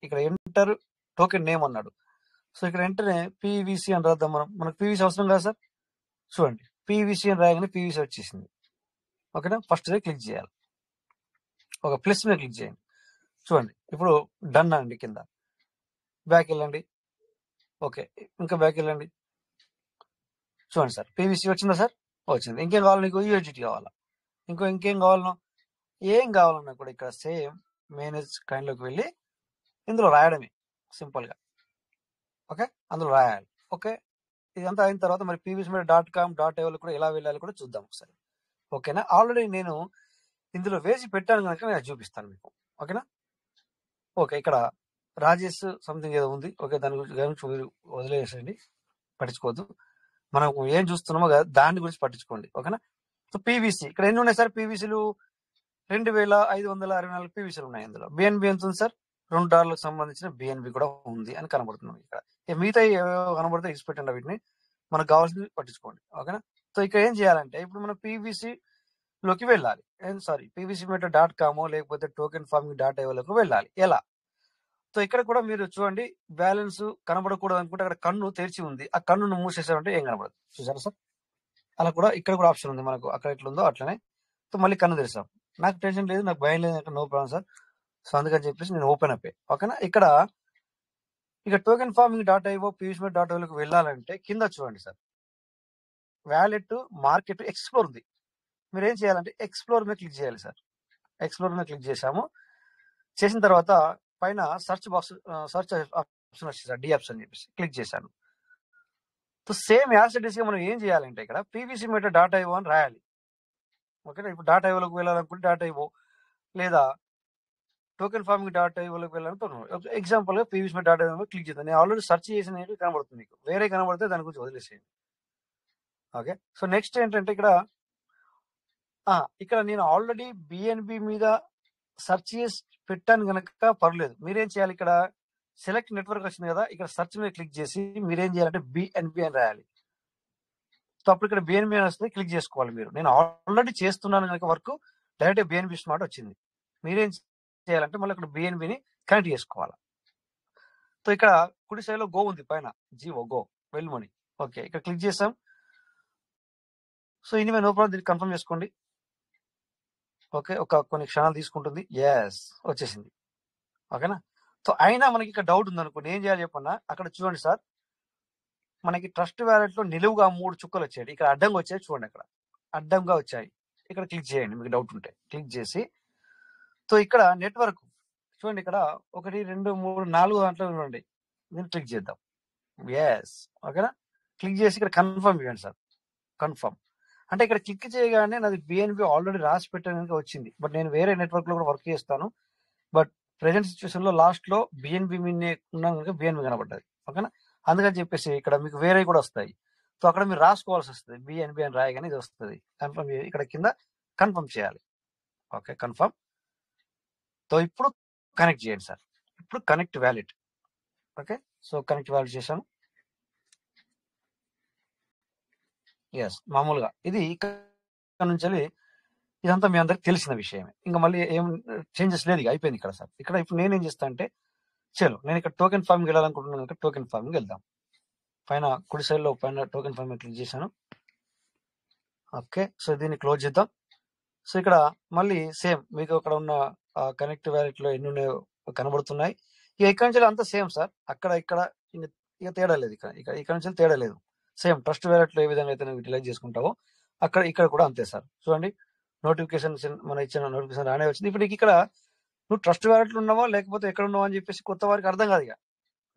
ఇక్కడ ఎంటర్ టోకెన్ నేమ్ అన్నాడు. సో ఇక్కడ ఎంటర్నే PVC అని రాద్దాం మనం. మనకు PVC అవసరం కదా సార్, చూడండి PVC అని రాయగానే PVC వచ్చేసింది. ఓకేనా, ఫస్ట్ క్లిక్ చేయాలి, ఒక ప్లస్ మీద క్లిక్ చేయండి. చూడండి ఇప్పుడు డన్ అండి. కింద బ్యాక్ వెళ్ళండి, ఓకే ఇంకా బ్యాక్ వెళ్ళండి. చూడండి సార్, PVC వచ్చిందా సార్? వచ్చింది. ఇంకేం కావాలి నీకు? USDT కావాలా? ఇంకేం కావాలన్నా, ఏం కావాలన్నా కూడా ఇక్కడ సేమ్ మేనేజ్ కాయిన్ లోకి వెళ్ళి ఇందులో రాయడమే సింపుల్ గా. ఓకే, అందులో రాయాలి. ఓకే, ఇదంతా అయిన తర్వాత మరి PVC.com .AO కూడా ఎలా వెళ్ళాలి కూడా చూద్దాం ఒకసారి. ఓకేనా, ఆల్రెడీ నేను ఇందులో వేసి పెట్టాను కనుక నేను చూపిస్తాను మీకు. ఓకేనా, ఓకే ఇక్కడ రాజేష్ సంథింగ్ ఏదో ఉంది. ఓకే, దాని గురించి మీరు వదిలేసేయండి, పట్టించుకోవద్దు. మనం ఏం చూస్తున్నామో కదా దాని గురించి పట్టించుకోండి. ఓకేనా, సో PVC ఇక్కడ ఎన్ని ఉన్నాయి సార్? PVCలు 2564 PVCలు ఉన్నాయి. అందులో BNB ఎంత ఉంది సార్? $2 సంబంధించిన BNB కూడా ఉంది అని కనబడుతున్నాం ఇక్కడ. మిగతా ఏవో కనబడితే ఇచ్చిపెట్టండి, వీటిని మనకు కావాల్సింది పట్టించుకోండి. ఓకేనా, సో ఇక్కడ ఏం చేయాలంటే ఇప్పుడు మనం PVC లోకి వెళ్ళాలి. PVC.com లేకపోతే టోకెన్ ఫార్మింగ్ .io వెళ్ళాలి. ఎలా? సో ఇక్కడ కూడా మీరు చూడండి, బ్యాలెన్స్ కనబడకూడదు అనుకుంటే అక్కడ కన్ను తెరిచి ఉంది, ఆ కన్నును మూసేసామంటే ఏం కనబడదు. చూసారా సార్? అలా కూడా ఇక్కడ కూడా ఆప్షన్ ఉంది మనకు, అక్కడ ఎట్లుందో అట్లనే. సో మళ్ళీ కన్ను తెరిసాం. నాకు టెన్షన్ లేదు, నాకు భయం లేదు, నో ప్రాబ్లం సార్. సో అందుకని చెప్పేసి నేను ఓపెన్ అప్. ఓకేనా, ఇక టోకెన్ ఫార్మింగ్ .io PVC.io వెళ్ళాలంటే కింద చూడండి సార్, వ్యాలెట్ మార్కెట్ ఎక్స్ప్లోర్ ఉంది. మీరు ఏం చేయాలంటే ఎక్స్ప్లోర్ మీద క్లిక్ చేయాలి సార్. ఎక్స్ప్లోర్ మీద క్లిక్ చేసిన తర్వాత పైన సర్చ్ బాక్స్ సర్చ్ ఆప్షన్ వచ్చింది సార్, DApps అని చెప్పేసి క్లిక్ చేశాను. సో సేమ్ యాసిటీస్ గా మనం ఏం చేయాలంటే ఇక్కడ PVC.io అని రాయాలి. ఓకే, ఇప్పుడు .ioలోకి వెళ్ళాలనుకుంటే .io లేదా టోకెన్ ఫార్మింగ్ .ioలోకి వెళ్ళాలనుకుంటున్నాను. ఎగ్జాంపుల్ గా PVC.io క్లిక్ చేద్దాం. నేను ఆల్రెడీ సర్చ్ చేసిన కనబడుతుంది మీకు, వేరే కనబడితే దాని గురించి వదిలేసేయండి. ఓకే, సో నెక్స్ట్ ఏంటంటే ఇక్కడ నేను ఆల్రెడీ BNB మీద సెర్చ్ చేసి పెట్టాను కనుక పర్లేదు. మీరేం చేయాలి, ఇక్కడ సెలెక్ట్ నెట్వర్క్ వచ్చింది కదా, ఇక్కడ సెర్చ్ మీద క్లిక్ చేసి మీరేం చేయాలంటే BNB అని రాయాలి. సో అప్పుడు ఇక్కడ BNB అని వస్తుంది, క్లిక్ చేసుకోవాలి మీరు. నేను ఆల్రెడీ చేస్తున్నాను కనుక వర్క్ డైరెక్ట్ BNB స్మార్ట్ వచ్చింది. మీరేం చేయాలంటే మళ్ళీ ఇక్కడ BNBని కనెక్ట్ చేసుకోవాలి. సో ఇక్కడ కుడి సైడ్ లో గో ఉంది, పైన గో వెల్ మనీ. ఓకే, ఇక్కడ క్లిక్ చేసాం. సో ఇనివే నో ప్రాబ్లం, దీన్ని కన్ఫర్మ్ చేసుకోండి. ఓకే, కొన్ని క్షణాలు తీసుకుంటుంది. ఎస్, వచ్చేసింది. ఓకేనా, సో అయినా మనకి ఇక్కడ డౌట్ ఉంది అనుకోండి, ఏం చేయాలి చెప్పన్నా, అక్కడ చూడండి సార్, మనకి ట్రస్ట్ వ్యాలెట్ లో నిలువుగా 3 చుక్కలు వచ్చాయి, ఇక్కడ అడ్డంగా వచ్చాయి చూడండి, అక్కడ అడ్డంగా వచ్చాయి, ఇక్కడ క్లిక్ చేయండి మీకు డౌట్ ఉంటే. క్లిక్ చేసి సో ఇక్కడ నెట్వర్క్ చూడండి, ఇక్కడ 1 2 3 4 దాంట్లో ఉండండి, దీన్ని క్లిక్ చేద్దాం. ఎస్, ఓకేనా. క్లిక్ చేసి ఇక్కడ కన్ఫర్మ్ ఇవ్వండి సార్. కన్ఫర్మ్ అంటే ఇక్కడ క్లిక్ చేయగానే నాది బిఎన్బి ఆల్రెడీ రాసి పెట్టడానికి వచ్చింది. బట్ నేను వేరే నెట్వర్క్ లో కూడా వర్క్ చేస్తాను. బట్ ప్రెసెంట్ సిచ్యువేషన్ లో లాస్ట్ లో బిఎన్బి మీనే ఉన్నాను కనుక బిఎన్బి కనబడ్డది, ఓకేనా. అందుకని చెప్పేసి ఇక్కడ మీకు వేరే కూడా వస్తాయి. సో అక్కడ మీరు రాసుకోవాల్సి వస్తుంది, బిఎన్బి అని రాయగానే ఇది వస్తుంది. కన్ఫర్మ్ ఇక్కడ కింద కన్ఫర్మ్ చేయాలి. Okay, confirm. సో ఇప్పుడు కనెక్ట్ చేయండి సార్. ఇప్పుడు connect wallet. Okay, so connect wallet చేశాను. ఎస్, మామూలుగా ఇది ఇక్కడ నుంచి ఇదంతా మీ అందరికి తెలిసిన విషయమే, ఇంకా మళ్ళీ ఏం చేంజెస్ లేదు, అయిపోయింది ఇక్కడ సార్. ఇక్కడ ఇప్పుడు నేనేం చేస్తా అంటే, చలో నేను ఇక్కడ టోకెన్ ఫార్మ్కి వెళ్ళాలనుకుంటున్నాను కనుక టోకెన్ ఫార్మ్కి వెళ్దాం. పైన కుడి సైడ్ లో పైన టోకెన్ ఫార్మ్ క్లిక్ చేశాను. ఓకే, సో దీన్ని క్లోజ్ చేద్దాం. సో ఇక్కడ మళ్ళీ సేమ్ మీకు అక్కడ ఉన్న కనెక్ట్ వ్యాలెట్ లో ఎన్ని ఉన్నాయో కనబడుతున్నాయి. ఇక ఇక్కడ నుంచి అంతా సేమ్ సార్, అక్కడ ఇక్కడ ఇక తేడా లేదు, ఇక్కడ నుంచి తేడా లేదు. సేమ్ ట్రస్ట్ వ్యాలెట్ లో ఏ విధంగా అయితే యూటిలైజ్ చేసుకుంటావో అక్కడ ఇక్కడ కూడా అంతే సార్. చూడండి, నోటిఫికేషన్ మన ఇచ్చిన నోటిఫికేషన్ రానే వచ్చింది. ఇప్పుడు ఇక్కడ నువ్వు ట్రస్ట్ వ్యాలెట్లు ఉన్నావా లేకపోతే ఎక్కడ ఉన్నావా అని చెప్పేసి కొత్త వారికి అర్థం కాదు. ఇక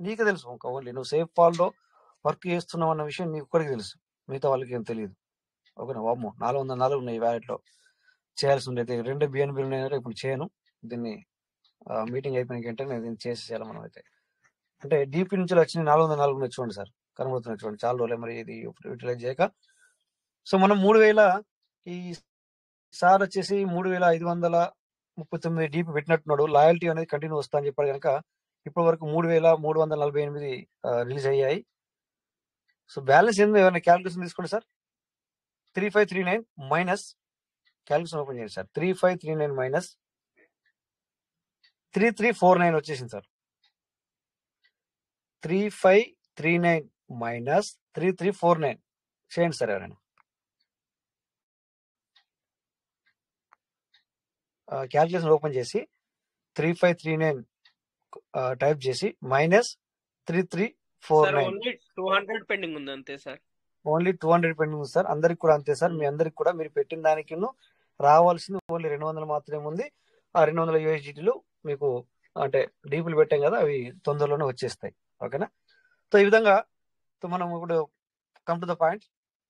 నీకు తెలుసు, ఓన్లీ నువ్వు సేఫ్ ఫాల్లో వర్క్ చేస్తున్నావు అన్న విషయం నీకు ఒక్కడికి తెలుసు, మిగతా వాళ్ళకి ఏం తెలియదు. ఓకేనా. వామ్మో 404 ఉన్నాయి వ్యాలెట్ లో, చేయాల్సి ఉండేది 2 బిఎన్బి ఉన్నాయి. ఇప్పుడు చేయను, దీన్ని మీటింగ్ అయిపోయిన వెంటనే నేను దీన్ని చేసేయాలి మనం అయితే. అంటే డిపి నుంచి వచ్చిన 404 ఉన్నాయి చూడండి సార్, కనబడుతున్నాయి చూడండి. చాలా రోజులే మరి ఇది యూటిలైజ్ చేయక. సో మనం 3000 ఈ సార్ వచ్చేసి 3539 డిపి పెట్టినట్టున్నాడు. లాయల్టీ అనేది కంటిన్యూ వస్తా అని చెప్పాడు కనుక ఇప్పటి వరకు 3348 రిలీజ్ అయ్యాయి. సో బ్యాలెన్స్ ఏందో ఏమైనా క్యాల్కులేషన్ తీసుకోండి సార్. 3539 మైనస్ క్యాల్కులేషన్ ఓపెన్ చేయండి సార్. 3539 మైనస్ 3349 వచ్చేసింది సార్. 3539 మైనస్ 3349 చేయండి సార్. ఎవరైనా క్యాల్కులేషన్ ఓపెన్ చేసి 3539 టైప్ చేసి మైనస్ 3349. ఓన్లీ 200 పెండింగ్ ఉంది అంతే సార్. ఓన్లీ 200 పెండింగ్ ఉంది సార్. అందరికి కూడా అంతే సార్. మీ అందరికి కూడా మీరు పెట్టిన దానికి రావాల్సింది ఓన్లీ 200 మాత్రమే ఉంది. ఆ 200 యూఎస్డిటీలు మీకు అంటే డీపులు పెట్టాం కదా, అవి తొందరలోనే వచ్చేస్తాయి. ఓకేనా. సో ఈ విధంగా మనం ఇప్పుడు కమ్ టు ద పాయింట్,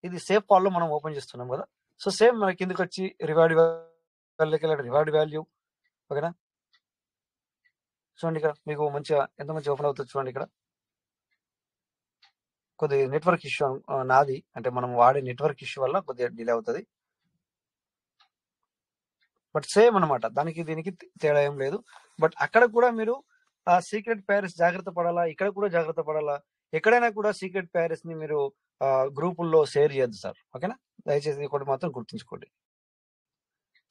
ఇది సేఫ్ ఫాల్లో మనం ఓపెన్ చేస్తున్నాం కదా. సో సేమ్ మన కిందకి వచ్చి రివార్డ్ రివార్డ్ వాల్యూ. ఓకేనా. చూడండి ఇక్కడ మీకు మంచిగా ఎంత మంచిగా ఓపెన్ అవుతుంది చూడండి. ఇక్కడ కొద్ది నెట్వర్క్ ఇష్యూ నాది, అంటే మనం వాడే నెట్వర్క్ ఇష్యూ వల్ల కొద్దిగా డిలే అవుతుంది. బట్ సేమ్ అనమాట, దానికి దీనికి తేడా ఏం లేదు. బట్ అక్కడ కూడా మీరు ఆ సీక్రెట్ ప్యారిస్ జాగ్రత్త పడాలా, ఇక్కడ కూడా జాగ్రత్త పడాలా. ఎక్కడైనా కూడా సీక్రెట్ ప్యారిస్ ని మీరు గ్రూపుల్లో షేర్ చేయొద్దు సార్. ఓకేనా, దయచేసి ఒకటి మాత్రం గుర్తుంచుకోండి.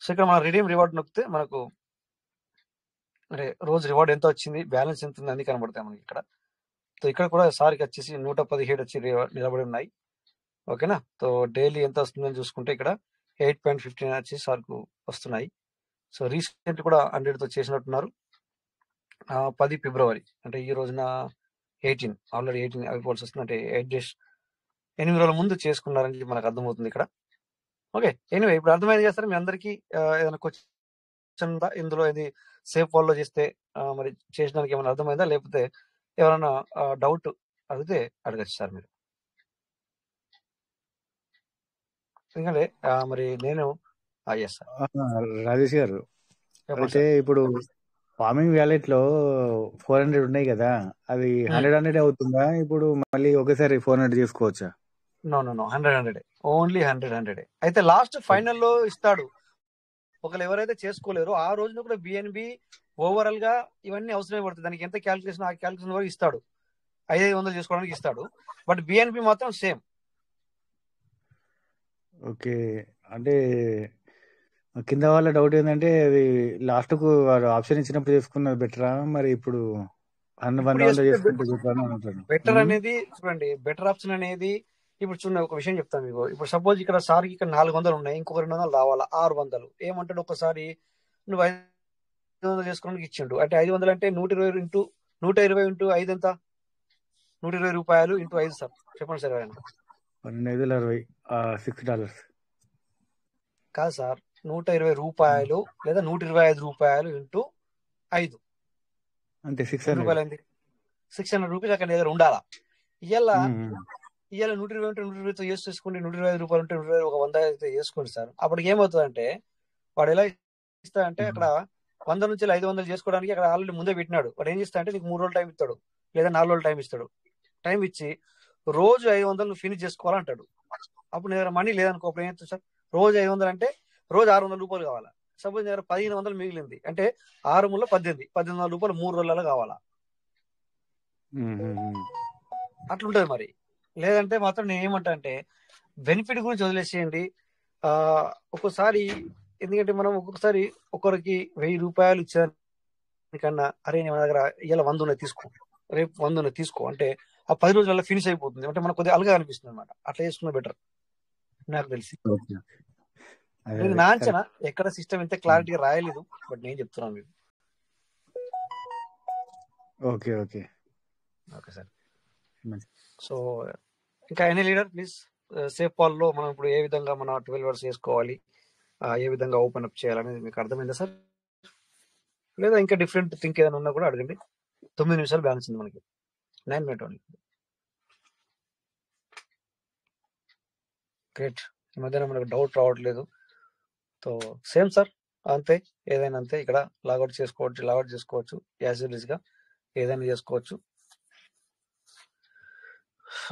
సో ఇక్కడ మన రిడీమ్ రివార్డ్ నొక్కితే మనకు అంటే రోజు రివార్డ్ ఎంత వచ్చింది, బ్యాలెన్స్ ఎంత ఉంది అన్ని కనబడతాయి మనకి ఇక్కడ. సో ఇక్కడ కూడా సార్కి వచ్చేసి 117 వచ్చి నిలబడి ఉన్నాయి. ఓకేనా. సో డైలీ ఎంత వస్తుందని చూసుకుంటే ఇక్కడ 8.15 వచ్చి సార్కు వస్తున్నాయి. సో రీసెంట్ కూడా 100తో చేసినట్టున్నారు. 10 ఫిబ్రవరి అంటే ఈ రోజున 18 ఆల్రెడీ 18 అయిపోవాల్సి వస్తుంది. అంటే 8 days 8 రోజుల ముందు చేసుకున్నారని మనకు అర్థమవుతుంది ఇక్కడ. ఓకే, ఎనీవే ఇప్పుడు అర్థమైంది చేస్తారు మీ అందరికీ. ఏదైనా క్వశ్చన్ ఉందా ఇందులో, ఇది సేఫ్ ఫాల్లో చేస్తే మరి చేసడానికి ఏమైనా అర్థమైందా, లేకపోతే ఎవరైనా డౌట్ అడిగితే అడగచ్చు సార్ మీరు. ఎందుకంటే మరి నేను ఎస్ సార్. రాజేష్ గారు, చెప్పండి అయితే సార్. ఇప్పుడు ఫార్మింగ్ వ్యాలెట్ లో 400 ఉన్నాయి కదా, అవి 100 అవుతుందా? ఇప్పుడు మళ్ళీ ఒకేసారి 400 చేసుకోవచ్చా? No 100 only 100. అయితే లాస్ట్ ఫైనల్ లో ఇస్తాడు. ఒకళ్ళు ఎవరైతే చేసుకోలేరు ఆ రోజున కూడా బిఎన్బి ఓవరాల్ గా ఇవన్నీ అవసరమే పడుతుంది. దానికి ఎంత క్యాల్కులేషన్, ఆ క్యాల్కులేషన్ వరకు ఇస్తాడు. 500 చేసుకోవడానికి ఇస్తాడు. బట్ బిఎన్బి మాత్రం సేమ్. ఓకే, అంటే కింద వాళ్ళ డౌట్ ఏంటంటే అది లాస్ట్ కు వాడు ఆప్షన్ ఇచ్చినప్పుడు చేసుకున్నది బెటరా, మరి ఇప్పుడు 100 చేసుకుంటే బెటర్ అంటారు. బెటర్ అనేది చూడండి, బెటర్ ఆప్షన్ అనేది ఇప్పుడు చూడండి ఒక విషయం చెప్తాను మీకు. ఇప్పుడు సపోజ్ ఇక్కడ సార్కి ఇక్కడ 400 ఉన్నాయి, ఇంకొక 200 రావాలా, 600. ఏమంటాడు ఒకసారి నువ్వు 500 చేసుకోవడానికి ఇచ్చిండు అంటే 500 అంటే 120 ఇంటూ 120 ఇంటూ 5 ఎంత? 120 రూపాయలు ఇంటూ 5 సార్. చెప్పండి సార్ ఎవరైనా. 1260 $6. కాదు సార్, 120 రూపాయలు లేదా 125 రూపాయలు ఇంటూ 5 అంతే ఎన్ని 600. రూపాయలు అయింది? 600 రూపీస్ అక్కడ దగ్గర ఉండాలా. ఇవాళ 120 ఉంటే 120తో చేసుకోండి, 125 రూపాయలు ఉంటే 120 ఒక 100 అయితే చేసుకోండి సార్. అప్పటికి ఏమవుతుందంటే వాడు ఎలా ఇస్తాడంటే అక్కడ 100 నుంచి 500 చేసుకోవడానికి అక్కడ ఆల్రెడీ ముందే పెట్టినాడు. వాడు ఏం చేస్తాడంటే నీకు 3 రోజులు టైం ఇస్తాడు లేదా 4 రోజులు టైం ఇస్తాడు. టైం ఇచ్చి రోజు 500 నువ్వు ఫినిష్ చేసుకోవాలంటాడు. అప్పుడు నీ దగ్గర మనీ లేదనుకో, అప్పుడు ఏం చేస్తుంది సార్? రోజు 500 అంటే రోజు 600 రూపాయలు కావాలా. సపోజ్ నీ దగ్గర 1500 మిగిలింది అంటే 6 ముళ్ళ 1800 రూపాయలు 3 రోజులలో కావాలా. అట్లుంటది మరి. లేదంటే మాత్రం నేను ఏమంటా అంటే బెనిఫిట్ గురించి వదిలేసేయండి. ఒక్కోసారి ఎందుకంటే మనం ఒక్కొక్కసారి ఒకరికి 1000 రూపాయలు ఇచ్చేదానికన్నా అరే మన దగ్గర ఇలా 100 ఉన్నాయి తీసుకో, రేపు 100 ఉన్నాయి తీసుకో అంటే ఆ 10 రోజులలో ఫినిష్ అయిపోతుంది. అంటే మనకు కొద్దిగా అలగా అనిపిస్తుంది అనమాట. అట్లా చేసుకున్న బెటర్ నాకు తెలిసి. నా అంచనా, ఎక్కడ సిస్టమ్ ఇంత క్లారిటీగా రాయలేదు, బట్ నేను చెప్తున్నాను మీకు. Okay okay okay sir. So ఇంకా any leader please, SafePal లో మనం ఇప్పుడు ఏ విధంగా మన 12 అవర్స్ చేసుకోవాలి, ఏ విధంగా ఓపెన్ అప్ చేయాలనేది మీకు అర్థమైందా సార్? లేదా ఇంకా డిఫరెంట్ థింక్ ఏదైనా ఉన్నా కూడా అడగండి. 9 నిమిషాలు బ్యాలెన్స్ ఉంది మనకి, 9 minutes ఓన్లీ. గ్రేట్. ఈ మధ్యన మనకు డౌట్ రావట్లేదు. సో సేమ్ సార్, అంతే, ఏదైనా అంతే. ఇక్కడ లాగౌట్ చేసుకోవచ్చు యాజ్ ఇట్ గా ఏదైనా చేసుకోవచ్చు.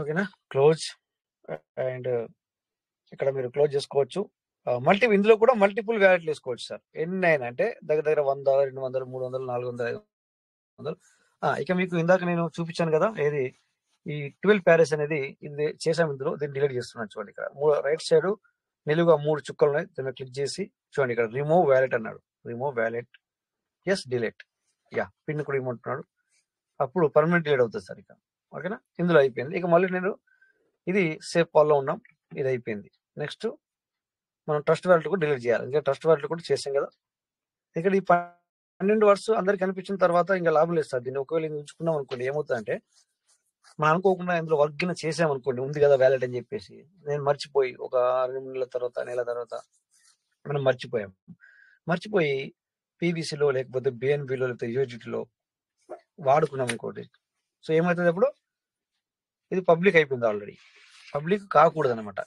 ఓకేనా, క్లోజ్. అండ్ ఇక్కడ మీరు క్లోజ్ చేసుకోవచ్చు. ఇందులో కూడా మల్టిపుల్ వ్యాలెట్లు వేసుకోవచ్చు సార్. ఎన్ని అయినా అంటే దగ్గర 100, 200, 300, 400, 500. ఇక మీకు ఇందాక నేను చూపించాను కదా, ఏది ఈ 12 ప్యారెస్ అనేది ఇది చేసాం. ఇందులో దీన్ని డిలీట్ చేస్తున్నాను. చూడండి ఇక్కడ రైట్ సైడ్ నిలువుగా 3 చుక్కలు ఉన్నాయి. దీన్ని క్లిక్ చేసి చూడండి, ఇక్కడ రిమూవ్ వ్యాలెట్ అన్నాడు. Remove wallet, yes delete. Pin కూడా ఇమ్మంటున్నాడు. అప్పుడు పర్మనెంట్ డిలీట్ అవుతుంది సార్. ఇక ఓకేనా, ఇందులో అయిపోయింది. ఇక మళ్ళీ నేను ఇది సేఫ్ పాల్లో ఉన్నాం, ఇది అయిపోయింది. నెక్స్ట్ మనం ట్రస్ట్ వ్యాలెట్ కూడా డిలీట్ చేయాలి. ఇంకా ట్రస్ట్ వ్యాలెట్ కూడా చేసాం కదా. ఇక్కడ ఈ 12 వర్స్ అందరికి కనిపించిన తర్వాత ఇంకా లాభం లేదు సార్. దీన్ని ఒకవేళ ఉంచుకున్నాం అనుకోండి, ఏమవుతుందంటే మనం అనుకోకుండా ఇందులో వర్క్ గిన చేసామనుకోండి, ఉంది కదా వ్యాలెట్ అని చెప్పేసి, నేను మర్చిపోయి ఒక 2 నెలల తర్వాత, నెల తర్వాత మనం మర్చిపోయి పీవీసీలో లేకపోతే బిఎన్బిలో లేకపోతే యూజిటీలో వాడుకున్నాం అనుకోండి. సో ఏమవుతుంది, అప్పుడు ఇది పబ్లిక్ అయిపోయింది ఆల్రెడీ. పబ్లిక్ కాకూడదు అనమాట.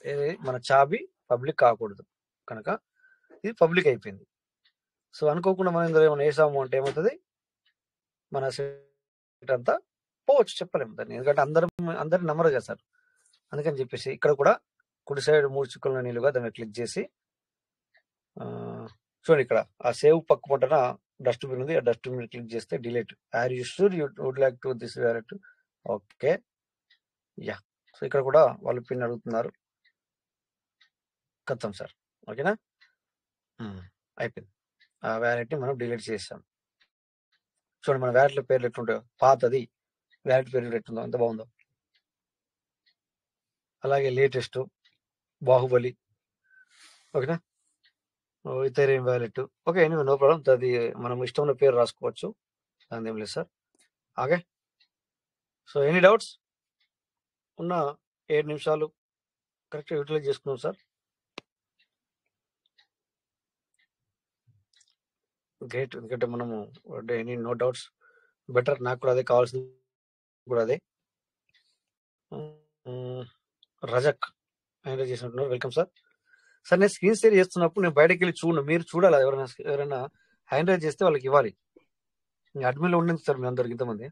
మన చాబీ పబ్లిక్ కాకూడదు కనుక ఇది పబ్లిక్ అయిపోయింది. సో అనుకోకుండా మనం ఇందులో ఏమైనా వేసాము అంటే ఏమవుతుంది, మన సెట్ అంతా పోవచ్చు, చెప్పలేము దాన్ని. ఎందుకంటే అందరు నమ్మరు కదా సార్. అందుకని చెప్పేసి ఇక్కడ కూడా కుడి సైడ్ 3 చుక్కల నీళ్ళుగా దాన్ని క్లిక్ చేసి చూడండి, ఇక్కడ ఆ సేవ్ పక్క పక్కన డస్ట్బిన్ ఉంది. ఆ డస్ట్బిన్ క్లిక్ చేస్తే delete. Are you sure you would like to this wallet? Okay, so ఇక్కడ కూడా వాళ్ళు పిన్ అడుగుతున్నారు. కత్తాం సార్. ఓకేనా, అయిపోయింది. ఆ వ్యాలెట్ ని మనం డిలీట్ చేసాం. చూడండి మన వ్యాలెట్ల పేర్లు ఎట్లుంటాయో, పాతది వ్యాలెట్ పేరు ఎట్లుందో, ఎంత బాగుందో. అలాగే లేటెస్ట్ బాహుబలి. ఓకేనా, ethereum wallet. Okay, anyway no problem. అది మనం ఇష్టం ఉన్న పేరు రాసుకోవచ్చు, దాని ఏం లేదు sir. Okay, so any doubts ఉన్న 7 నిమిషాలు కరెక్ట్గా యూటిలైజ్ చేసుకున్నాం సార్. గ్రేట్. ఎందుకంటే మనము ఎనీ నో డౌట్స్ బెటర్. నాకు కూడా అదే కావాల్సింది, కూడా అదే. రజక్ హ్యాండ్ రైజ్ చేసినట్టున్నారు. Welcome sir. సార్ నేను స్క్రీన్ షేర్ చేస్తున్నప్పుడు నేను బయటకు వెళ్ళి మీరు చూడాలి. ఎవరైనా హ్యాండ్ రైజ్ చేస్తే వాళ్ళకి ఇవ్వాలి. అడ్మిన్లో ఉండింది సార్ మీ అందరికి ఇంతమంది.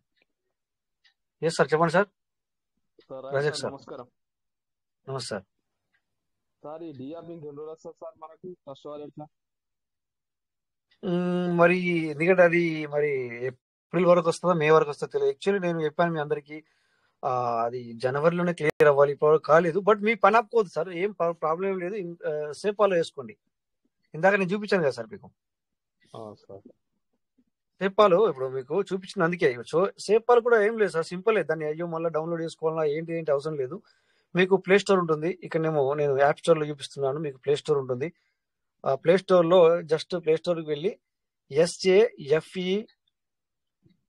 ఎస్ సార్, చెప్పండి సార్. రజక్ సార్, నమస్కారం. నమస్తే సార్. సార్ ఈ డిఆర్బింగ్ 2 రోజులు వస్తుంది సార్ మనకి ఫస్ట్ వాలెట్లా? మరి ఎందుకంటే అది మరి ఏప్రిల్ వరకు వస్తుందా, మే వరకు వస్తుందో తెలియదు. యాక్చువల్లీ నేను చెప్పాను మీ అందరికి, అది జనవరిలోనే క్లియర్ అవ్వాలి. ఇప్పుడు కాలేదు, బట్ మీ పని ఆపుకోవద్దు సార్, ఏం ప్రాబ్లం ఏం లేదు. సేఫ్ పాల్లో వేసుకోండి. ఇందాక నేను చూపించాను కదా సార్ మీకు. సేఫ్ పాలు ఇప్పుడు మీకు చూపించిన అందుకే. సో సేఫ్ పాలు కూడా ఏం లేదు సార్, సింపుల్. దాన్ని అయ్యో మళ్ళీ డౌన్లోడ్ చేసుకోవాలా ఏంటి అవసరం లేదు. మీకు ప్లే స్టోర్ ఉంటుంది. ఇక్కడనేమో నేను యాప్ స్టోర్ లో చూపిస్తున్నాను. మీకు ప్లే స్టోర్ ఉంటుంది. ఆ ప్లే స్టోర్ లో జస్ట్ ప్లే స్టోర్ కి వెళ్ళి SAFE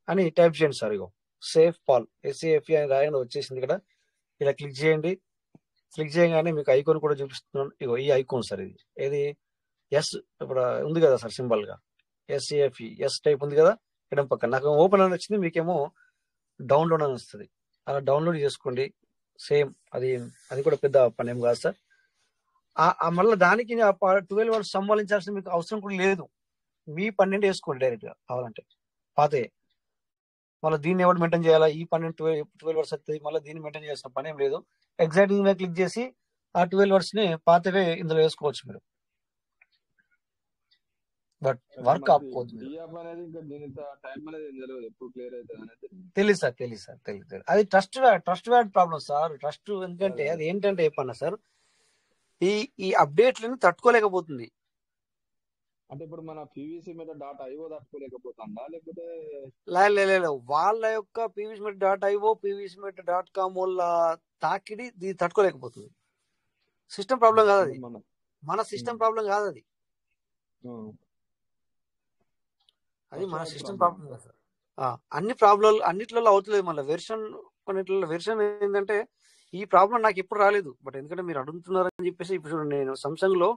అని టైప్ చేయండి సార్. ఇగో సేఫ్ పాల్ SAFE అని రాయండి, వచ్చేసింది ఇక్కడ. ఇలా క్లిక్ చేయండి. క్లిక్ చేయగానే మీకు ఐకాన్ కూడా చూపిస్తున్నాను. ఇగో ఈ ఐకాన్ సార్, ఇది ఎస్ ఇప్పుడు ఉంది కదా సార్, సింబల్ గా SAFE ఎస్ టైప్ ఉంది కదా ఎడం పక్కన. నాకు ఓపెన్ అని వచ్చింది, మీకేమో డౌన్లోడ్ అని వస్తుంది. అలా డౌన్లోడ్ చేసుకోండి. సేమ్ అది కూడా పెద్ద పని ఏం కాదు సార్. మళ్ళీ దానికి 12 అవర్స్ సంపాదించాల్సిన మీకు అవసరం కూడా లేదు. మీ 12 వేసుకోండి డైరెక్ట్ గా కావాలంటే పాతే. మళ్ళీ దీన్ని ఎవరు మెయింటైన్ చేయాలా, ఈ 12 అవర్స్ వస్తుంది, మళ్ళీ దీన్ని మెయింటైన్ చేయాల్సిన పని ఏం లేదు. ఎగ్జాక్ట్ మీద క్లిక్ చేసి ఆ 12 అవర్స్ ని పాతవే ఇందులో వేసుకోవచ్చు మీరు. బట్ వర్క్ ఆపుకోవద్దు. తెలియదు సార్, తెలియదు. అది ట్రస్ట్ వ్యాడ్ ప్రాబ్లం సార్. ట్రస్ట్ ఎందుకంటే అది ఏంటంటే చెప్పన్నా సార్, ఈ అప్డేట్లను తట్టుకోలేకపోతుంది. అంటే ఇప్పుడు మన PVC మీద .io తట్టుకోలేకపోతుందా, లేకపోతే లేదు, వాళ్ళ యొక్క PVC.io PVC.com వల్ల తాకిడి ఇది తట్టుకోలేకపోతుంది. సిస్టమ్ ప్రాబ్లం కాదు అది, మన సిస్టమ్ ప్రాబ్లం కాదు అది, మన సిస్టమ్ ప్రాబ్లం కాదు సార్. అన్ని ప్రాబ్లం అన్నిట్లలో అవుతుంది. మళ్ళీ కొన్నిట్లలో వెర్షన్ ఏంటంటే ఈ ప్రాబ్లం నాకు ఎప్పుడు రాలేదు. బట్ ఎందుకంటే మీరు అడుగుతున్నారని చెప్పేసి ఇప్పుడు చూడండి, నేను సామ్సంగ్ లో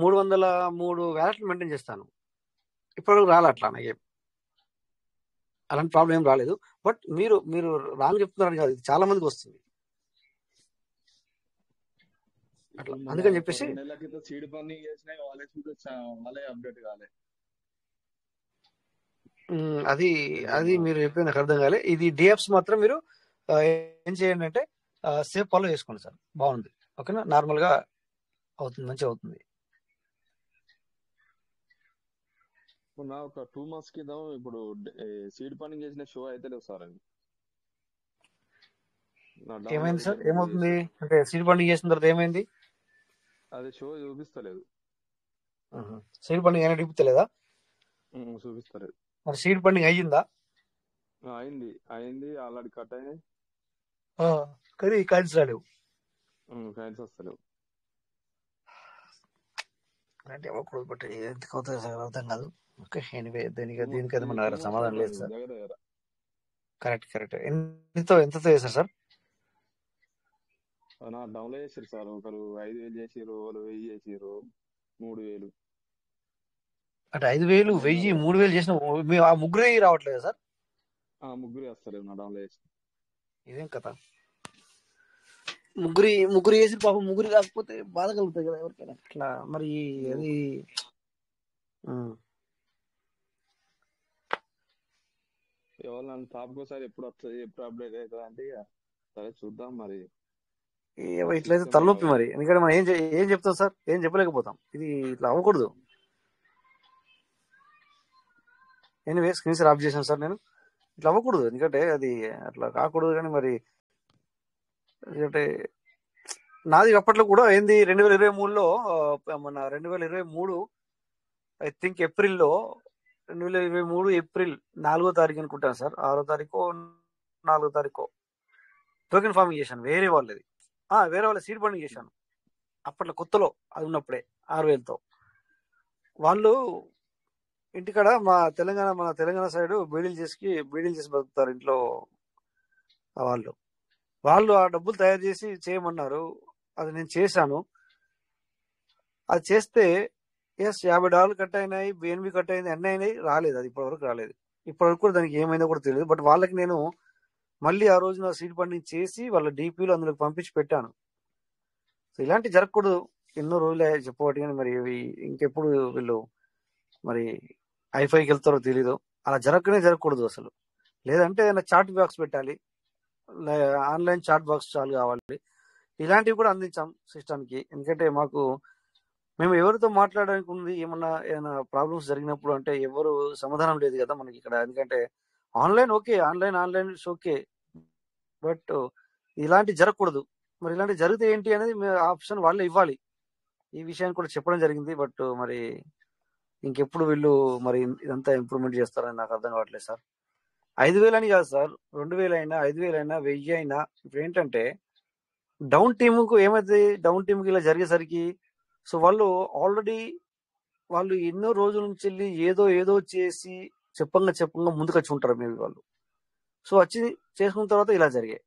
303 వ్యాలెట్లు మెయింటైన్ చేస్తాను. ఇప్పటివరకు రాలే అట్లా నాకు అలాంటి ప్రాబ్లం ఏం రాలేదు. బట్ మీరు రాంగ్ చెప్తున్నారని కాదు, ఇది చాలా మందికి వస్తుంది అట్లా. అందుకని చెప్పేసి సీడ్ ఫండింగ్ చేసినా వాళ్ళే అప్డేట్ కాలే. అది మీరు చెప్పేది నాకు అర్థం కాలే. ఇది DFs మాత్రం మీరు ఏం చేయండి అంటే సేఫ్ ఫాలో చేసుకోండి సార్, బాగుంది. ఓకేనా, నార్మల్ గా అవుతుంది, మంచిగా అవుతుంది. ఒక 2 months కింద ఇప్పుడు సీడ్ ఫండింగ్ చేసిన షో అయితే లేవు సార్. అది ఏమైంది సార్? ఏమవుతుంది అంటే సీడ్ ఫండింగ్ చేసిన తర్వాత ఏమైంది? అది షో చూపిస్తలేదు. సీడ్ ఫండింగ్ అయినా చూపిస్తలేదా? చూపిస్తలేదు. మరి సీడ్ ఫండింగ్ అయ్యిందా? అయింది ఆల్రెడీ కట్ అయినాయి, కానీ కాయిన్స్ రాలేవు. కాయిన్స్ వస్తలేవు అంటే ఎవరు బట్ ఎందుకు అవుతుంది సార్ అర్థం కాదు. ఓకే, ఎనీవే దీనికైతే మన దగ్గర సమాధానం లేదు సార్. కరెక్ట్. ఎంతతో చేశారు సార్? డౌన్లోడ్ చేసారు సార్. ఒకరు 5,000 చేసారు, ఒకరు 1000 చేసారు, 3000. అంటే 5,000 1000 3000 చేసిన ఆ ముగ్గురే రావట్లేదు సార్? ముగ్గురు వస్తలేదు నా డౌన్లోడ్ చేసి. ఇదేం కథ, ముగ్గురు చేసి పాపం ముగ్గురు కాకపోతే బాధ కలుగుతాయి కదా ఎవరికైనా అట్లా. మరి అది ఎవరు నన్ను టాప్కోసారి ఎప్పుడు వస్తుంది, ఎప్పుడు అప్డేట్ అవుతుంది అంటే సరే చూద్దాం. మరి ఇట్లయితే తలనొప్పి మరి, ఎందుకంటే మనం ఏం చెప్తాం సార్, ఏం చెప్పలేకపోతాం. ఇది ఇట్లా అవ్వకూడదు. ఎనీవే స్క్రీన్ షేర్ ఆఫ్ చేశాను సార్ నేను. ఇట్లా అవ్వకూడదు, ఎందుకంటే అది అట్లా కాకూడదు. కానీ మరి ఎందుకంటే నాది అప్పట్లో కూడా ఏంది 2023లో మన 2023 ఐ థింక్ ఏప్రిల్లో 2023 ఏప్రిల్ 4వ తారీఖు అనుకుంటాను సార్, 6వ తారీఖు 4వ తారీఖు టోకెన్ ఫార్మింగ్ చేశాను. వేరే వాళ్ళ సీడ్ ఫండింగ్ చేశాను అప్పట్లో కొత్తలో, అది ఉన్నప్పుడే 6,000తో. వాళ్ళు ఇంటికాడ మన తెలంగాణ సైడ్ బీడీలు చేసి బతుకుతారు ఇంట్లో. వాళ్ళు ఆ డబ్బులు తయారు చేసి చేయమన్నారు. అది నేను చేశాను. అది చేస్తే $50 కట్ అయినాయి, BNB కట్ అయింది, అన్నీ అయినాయి, రాలేదు. అది ఇప్పటివరకు రాలేదు. ఇప్పటివరకు కూడా దానికి ఏమైందో కూడా తెలియదు. బట్ వాళ్ళకి నేను మళ్ళీ ఆ రోజు నా సీడ్ ఫండింగ్ చేసి వాళ్ళ DPలు అందులోకి పంపించి పెట్టాను. సో ఇలాంటి జరగకూడదు. ఎన్నో రోజులే చెప్పబట్టి, కానీ మరి ఇంకెప్పుడు వీళ్ళు మరి ఐఫైకి వెళ్తారో తెలీదు. అలా జరగకూడదు అసలు. లేదంటే ఏదైనా చాట్ బాక్స్ పెట్టాలి, ఆన్లైన్ చాట్ బాక్స్ చాలు కావాలి. ఇలాంటివి కూడా అందించాం సిస్టమ్కి. ఎందుకంటే మేము ఎవరితో మాట్లాడడానికి ఉంది, ఏమైనా ప్రాబ్లమ్స్ జరిగినప్పుడు అంటే ఎవరు సమాధానం లేదు కదా మనకి ఇక్కడ. ఎందుకంటే online okay, online okay, but ఇలాంటి జరగకూడదు. మరి ఇలాంటి జరిగితే ఏంటి అనేది ఆప్షన్ వాళ్ళే ఇవ్వాలి. ఈ విషయాన్ని కూడా చెప్పడం జరిగింది. బట్ మరి ఇంకెప్పుడు వీళ్ళు మరి ఇదంతా ఇంప్రూవ్మెంట్ చేస్తారని నాకు అర్థం కావట్లేదు సార్. 5,000 అని కాదు సార్, 2,000 అయినా 5,000 అయినా 1000 అయినా ఇప్పుడు ఏంటంటే డౌన్ టీముకు ఏమైతే, డౌన్ టీంకి ఇలా జరిగేసరికి సో వాళ్ళు ఎన్నో రోజుల నుంచి వెళ్ళి ఏదో చేసి చెప్పంగా ముందుకు వచ్చి ఉంటారు మేబీ వాళ్ళు. సో వచ్చి చేసుకున్న తర్వాత ఇలా జరిగాయి.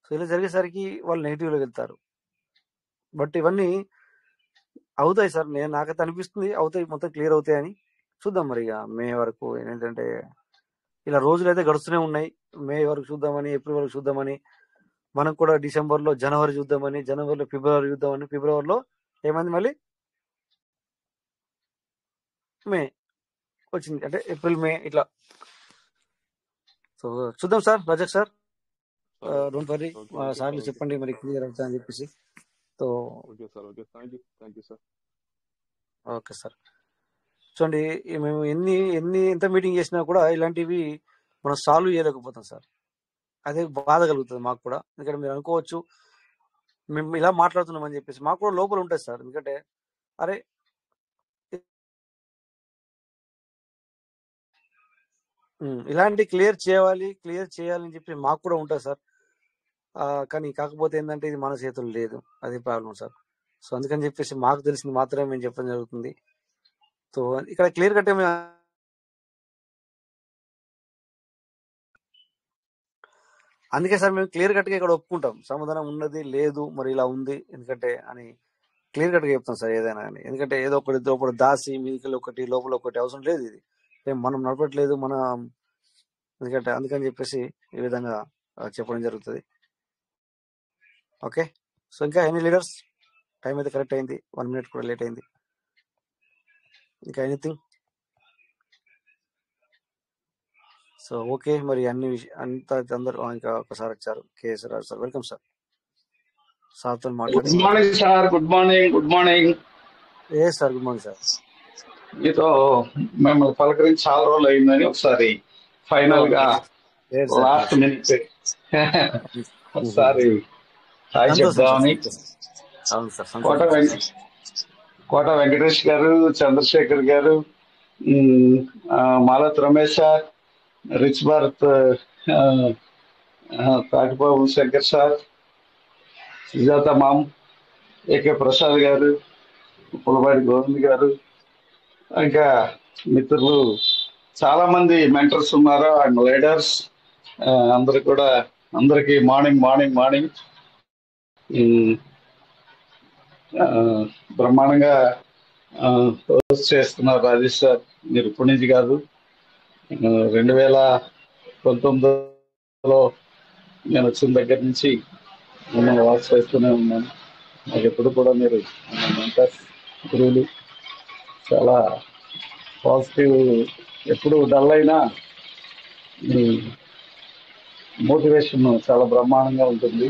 సో ఇలా జరిగేసరికి వాళ్ళు నెగిటివ్లోకి వెళ్తారు. బట్ ఇవన్నీ అవుతాయి సార్, నాకైతే అనిపిస్తుంది అవుతాయి, మొత్తం క్లియర్ అవుతాయి అని. చూద్దాం మరి ఇక మే వరకు. ఏంటంటే ఇలా రోజులు అయితే గడుస్తూనే ఉన్నాయి. మే వరకు చూద్దామని, ఏప్రిల్ వరకు చూద్దామని, మనం కూడా డిసెంబర్లో జనవరి చూద్దామని, జనవరిలో ఫిబ్రవరి చూద్దామని, ఫిబ్రవరిలో ఏమైంది మళ్ళీ మే వచ్చింది, అంటే ఏప్రిల్ మే ఇట్లా. సో చూద్దాం సార్. రజక్ సార్ సరే don't worry, okay okay sir సార్లు ఓకే చెప్పండి మరి క్లియర్ అవుతా అని చెప్పేసి. So okay sir okay thank you sir. Okay sir. చూడండి, మేము ఎంత మీటింగ్ చేసినా కూడా ఇలాంటివి మనం సాల్వ్ చేయలేకపోతాం సార్. అదే బాధ కలుగుతుంది మాకు కూడా. ఎందుకంటే మీరు అనుకోవచ్చు మేము ఇలా మాట్లాడుతున్నామని చెప్పేసి, మాకు కూడా లోపల ఉంటుంది సార్. ఎందుకంటే అరే ఇలాంటి క్లియర్ చేయాలని చెప్పి మాకు కూడా ఉంటుంది సార్. కానీ కాకపోతే ఏంటంటే ఇది మన చేతులు లేదు, అదే ప్రాబ్లం సార్. సో అందుకని చెప్పేసి మాకు తెలిసింది మాత్రమే మేము చెప్పడం జరుగుతుంది. సో ఇక్కడ క్లియర్ కట్టే అందుకే సార్ మేము క్లియర్ కట్గా ఇక్కడ ఒప్పుకుంటాం, సమాధానం ఉన్నది లేదు మరి ఇలా ఉంది ఎందుకంటే అని క్లియర్ కట్గా చెప్తాం సార్ ఏదైనా అని. ఎందుకంటే ఏదో ఒకటి దాసి మీదికి ఒకటి లోపల ఒకటి అవసరం లేదు. ఇది మనం నడపట్లేదు ఎందుకంటే అందుకని చెప్పేసి ఈ విధంగా చెప్పడం జరుగుతుంది. ఓకే, సో ఇంకా ఎనీ లీడర్స్? టైం అయితే కరెక్ట్ అయింది, 1 minute కూడా లేట్ అయింది. ఇంకా ఎనీథింగ్? సో ఓకే, మరి అంతా అందరూ ఇంకా ఒకసారి వచ్చారు. KS Raju sir, welcome sir. సార్తో గుడ్ మాట్లాడి మార్నింగ్ సార్. Good morning. ఏ సార్, గుడ్ మార్నింగ్ సార్. మీతో మిమ్మల్ని పలకరించి చాలా రోజులు అయిందని ఒకసారి ఫైనల్ గా లాస్ట్ మినిట్ ఒకసారి హాయ్ చెప్దామని. అవును సార్, కోట వెంకటేష్ గారు, చంద్రశేఖర్ గారు, మాలత్ Ramesh sir, rich Bharat Tatibabu Shankar sir, Sujatha ma'am, AK Prasad garu, Pulapati Govind గారు, ఇంకా మిత్రులు చాలా మంది మెంటర్స్ ఉన్నారు అండ్ లీడర్స్ అందరికి మార్నింగ్ బ్రహ్మాండంగా హోస్ట్ చేస్తున్నారు రాజేష్ సార్. మీరు ఇప్పటి నుంచి కాదు, 2019లో నేను వచ్చిన దగ్గర నుంచి నేను వాచ్ చేస్తూనే ఉన్నాను. నాకు ఎప్పుడు కూడా మీరు మెంటర్స్, గురువులు, చాలా పాజిటివ్. ఎప్పుడు డల్ అయినా మీ మోటివేషన్ చాలా బ్రహ్మాండంగా ఉంటుంది.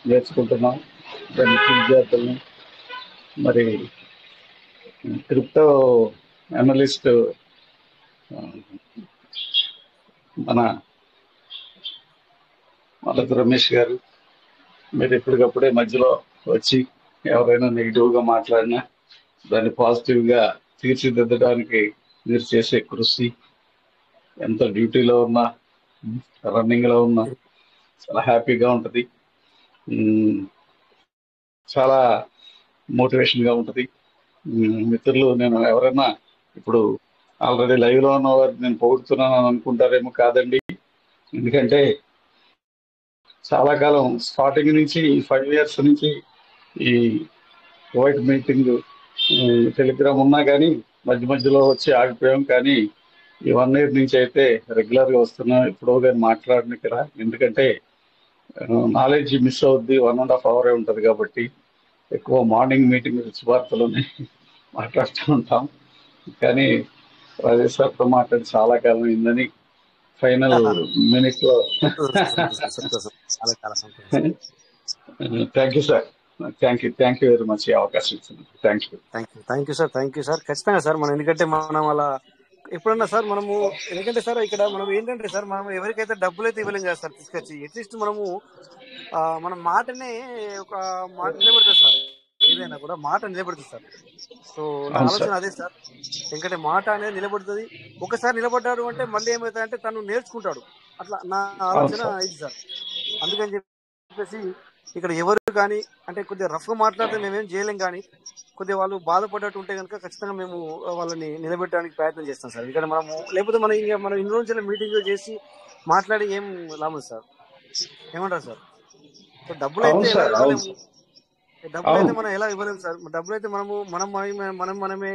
నేర్చుకుంటున్నాం విద్యార్థులను. మరి క్రిప్టో అనలిస్ట్ మన మాలత్ రమేష్ గారు, మీరు ఎప్పటికప్పుడే మధ్యలో వచ్చి ఎవరైనా నెగిటివ్గా మాట్లాడినా దాన్ని పాజిటివ్గా తీర్చిదిద్దడానికి మీరు చేసే కృషి, ఎంత డ్యూటీలో ఉన్నా రన్నింగ్లో ఉన్నా చాలా హ్యాపీగా ఉంటుంది, చాలా మోటివేషన్గా ఉంటుంది. మిత్రులు, నేను ఎవరైనా ఇప్పుడు ఆల్రెడీ లైవ్లో ఉన్నవారు నేను పొగుడుతున్నాను అనుకుంటారేమో, కాదండి. ఎందుకంటే చాలా కాలం స్టార్టింగ్ నుంచి 5 years నుంచి ఈ వైట్ మీటింగ్ టెలిగ్రామ్ ఉన్నా కానీ మధ్యలో వచ్చి ఆగిపోయాం. కానీ ఈ 1 year నుంచి అయితే రెగ్యులర్గా వస్తున్నాం. ఎప్పుడో కానీ మాట్లాడడానికి రా, ఎందుకంటే నాలెడ్జ్ మిస్ అవుద్ది. 1.5 hour ఉంటుంది కాబట్టి ఎక్కువ మార్నింగ్ మీటింగ్ రిచ్ వార్తలోనే మాట్లాడుతూ ఉంటాం. కానీ రాజేష్ సార్తో మాట్లాడి చాలా కాలం అయిందని ఫైనల్ మినిట్ లో thank you sir. Thank you very much ఈ అవకాశం ఇచ్చింది. Thank you sir. ఖచ్చితంగా సార్. మనం ఎందుకంటే మనం అలా ఎప్పుడన్నా సార్ మనము, ఎందుకంటే సార్ ఇక్కడ మనం ఏంటంటే సార్, మనం ఎవరికైతే డబ్బులు అయితే ఇవ్వలేం కదా సార్ తీసుకొచ్చి, అట్లీస్ట్ మనము మన మాటనే ఒక మాట నిలబెడుతుంది సార్. ఏదైనా కూడా మాట నిలబెడుతుంది సార్. సో నా ఆలోచన అదే సార్. ఎందుకంటే మాట అనేది నిలబడుతుంది. ఒకసారి నిలబడ్డాడు అంటే మళ్ళీ ఏమవుతుందంటే తను నేర్చుకుంటాడు. అట్లా నా ఆలోచన ఇది సార్. అందుకని చెప్పేసి ఇక్కడ ఎవరు కానీ అంటే కొద్దిగా రఫ్గా మాట్లాడితే మేమేం చేయలేం, కానీ కొద్దిగా వాళ్ళు బాధపడ్డట్టు ఉంటే కనుక ఖచ్చితంగా మేము వాళ్ళని నిలబెట్టడానికి ప్రయత్నం చేస్తాం సార్. ఎందుకంటే మనము లేకపోతే మనం ఇన్ని రోజుల మీటింగ్ చేసి మాట్లాడి ఏం లాభం సార్, ఏమంటారు సార్? సో డబ్బులు అయితే ఎలా ఇవ్వలేము, డబ్బులు అయితే మనం ఎలా ఇవ్వలేము సార్. డబ్బులు అయితే మనమే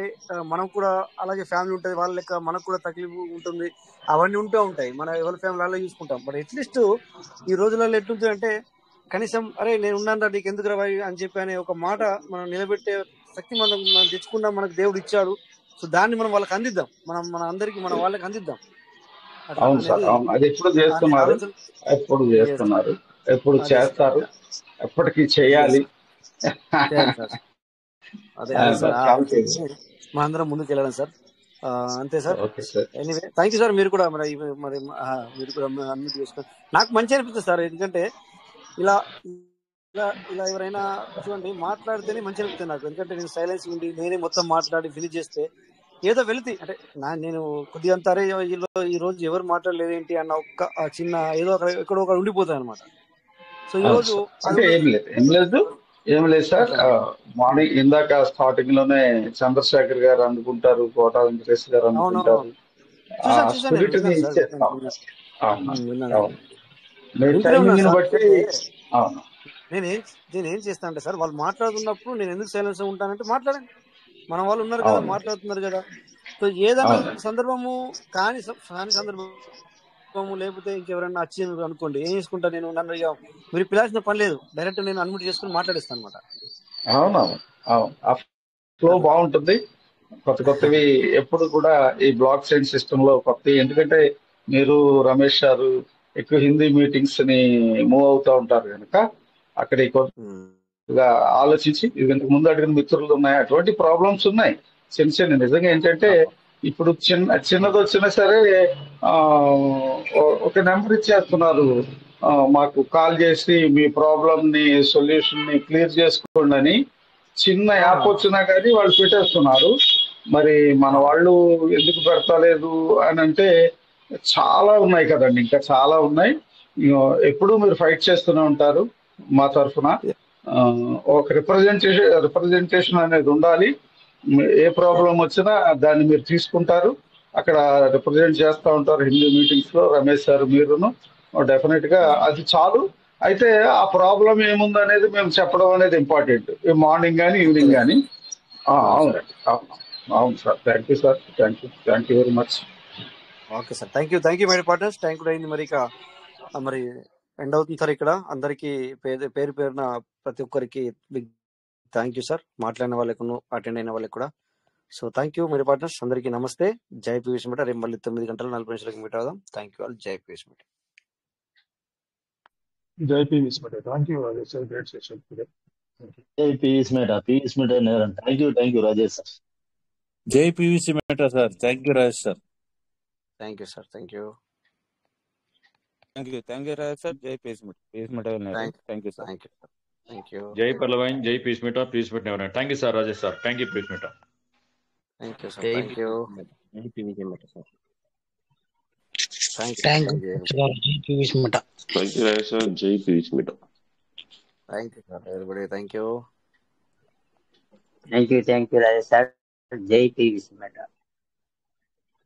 మనం కూడా అలాగే ఫ్యామిలీ ఉంటుంది, వాళ్ళ లెక్క మనకు కూడా తక్లీఫ్ ఉంటుంది, అవన్నీ ఉంటూ ఉంటాయి. మన ఎవరి ఫ్యామిలీ అలా చూసుకుంటాం. బట్ అట్లీస్ట్ ఈ రోజులలో ఎట్లుంటుంది అంటే కనీసం అరే నేను ఉన్నాను నీకు ఎందుకు రవాయి అని చెప్పి అనే ఒక మాట మనం నిలబెట్టే శక్తి మనం తెచ్చుకున్నాం, మనకు దేవుడు ఇచ్చాడు. సో దాన్ని మనం వాళ్ళకి అందిద్దాం, మన అందరికి మన వాళ్ళకి అందిద్దాం. అవును సార్, అవును. అది ఎప్పుడు చేస్తున్నారు, ఎప్పుడు చేస్తున్నారు, ఎప్పుడు చేస్తారు, ఎప్పటికీ చేయాలి. అదే సార్, మా అందరం ముందుకు వెళ్ళాలి సార్. అంతే sir. Anyway thank you sir. మీరు కూడా మీరు కూడా అన్మ్యూట్ చేసుకోండి. నాకు మంచి అనిపిస్తుంది సార్, ఎందుకంటే ఇలా ఇలా ఇలా ఎవరైనా చూడండి మాట్లాడితేనే మంచి అనిపిస్తుంది నాకు. ఎందుకంటే నేను సైలెన్స్ ఉండి నేనే మొత్తం మాట్లాడి ఫినిష్ చేస్తే ఏదో వెళితే అంటే నేను కొద్దిగా అంత అరే ఈ రోజు ఎవరు మాట్లాడలేదు ఏంటి అన్న ఒక్క చిన్న ఏదో ఎక్కడో ఒకటి ఉండిపోతాయి అనమాట. సో ఈ రోజు ఏం లేదు సార్. మార్నింగ్ ఇందాక స్టార్టింగ్ లోనే చంద్రశేఖర్ గారు అందుకుంటారు, కోట వెంకటేష్ గారు అందుకుంటారు. నేనేం చేస్తా అంటే సార్, వాళ్ళు మాట్లాడుతున్నప్పుడు నేను ఎందుకు సైలెన్స్ ఉంటానంటే మాట్లాడండి, మన వాళ్ళు ఉన్నారు కదా, మాట్లాడుతున్నారు కదా. సో ఏదైనా సందర్భము కాని సందర్భము లేకపోతే ఇంకెవరైనా వచ్చింది అనుకోండి, ఏం చేసుకుంటా నేను, నన్ను మీరు పిలాల్సిన పని లేదు, డైరెక్ట్ నేను అన్మ్యూట్ చేసుకుని మాట్లాడేస్తాను అనమాట. అవునవును, ఫ్లో బాగుంటుంది. కొత్తవి ఎప్పుడు కూడా ఈ బ్లాక్ చైన్ సిస్టమ్ లో కొత్త, ఎందుకంటే మీరు రమేష్ గారు ఎక్కువ హిందీ మీటింగ్స్ ని మూవ్ అవుతూ ఉంటారు కనుక అక్కడ కొద్దిగా ఆలోచించి, ఇంతకు ముందు అడిగిన మిత్రులు ఉన్నాయి, అటువంటి ప్రాబ్లమ్స్ ఉన్నాయి చిన్న నిజంగా. ఏంటంటే ఇప్పుడు చిన్నది వచ్చినా సరే ఒక నెంబర్ ఇచ్చేస్తున్నారు, మాకు కాల్ చేసి మీ ప్రాబ్లమ్ ని సొల్యూషన్ ని క్లియర్ చేసుకోండి అని. చిన్న యాప్ వచ్చినా కానీ వాళ్ళు పెట్టేస్తున్నారు. మరి మన వాళ్ళు ఎందుకు పెడతలేదు అని అంటే చాలా ఉన్నాయి కదండి, ఇంకా చాలా ఉన్నాయి. ఎప్పుడు మీరు ఫైట్ చేస్తూనే ఉంటారు మా తరఫున. ఒక రిప్రజెంటేషన్ అనేది ఉండాలి. ఏ ప్రాబ్లం వచ్చినా దాన్ని మీరు తీసుకుంటారు, అక్కడ రిప్రజెంట్ చేస్తూ ఉంటారు హిందీ మీటింగ్స్ లో. రమేష్ సార్ మీరును డెఫినెట్ గా అది చాలు. అయితే ఆ ప్రాబ్లం ఏముంది అనేది మేము చెప్పడం అనేది ఇంపార్టెంట్, మార్నింగ్ కానీ ఈవినింగ్ కానీ. అవునండి, అవును sir. Thank you sir, thank you very much. Okay sir, thank you my partners. Thank you అయింది. మరి ఎండ్ అవుతుంది సార్. ఇక్కడ అందరికి పేరు పేరున ప్రతి ఒక్కరికి బిగ్ థ్యాంక్ యూ సార్, మాట్లాడిన వాళ్ళకు అటెండ్ అయిన వాళ్ళకి కూడా. సో థ్యాంక్ యూ మరి పార్ట్నర్స్, అందరికీ నమస్తే. జై పీవీఎస్ మీట. రేపు మళ్ళీ 9:40 మీట్ అవుదాం. Thank you all. జై పీవీఎస్ మీట. జై PVS Meta. Thank you Rajesh sir, great session today. జై PVS Meta. Thank you Rajesh sir. జై PVC Meta sir. Thank you Rajesh sir. Thank you sir. Thank you Rajesh sir. జై PVC Meta. Thank you sir. Thank you. జై పల్లవైన్, జై peace Meta, peace Meta. Thank you sir Rajesh sir. Thank you peace Meta. Thank you sir. Thank you. జై PVC Meta sir. Thank you Rajesh sir. జై PVC Meta. Thank you sir everybody. Thank you Rajesh sir. జై PVC Meta.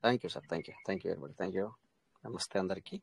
Thank you sir. Thank you everybody. Thank you. నమస్తే అందరికి.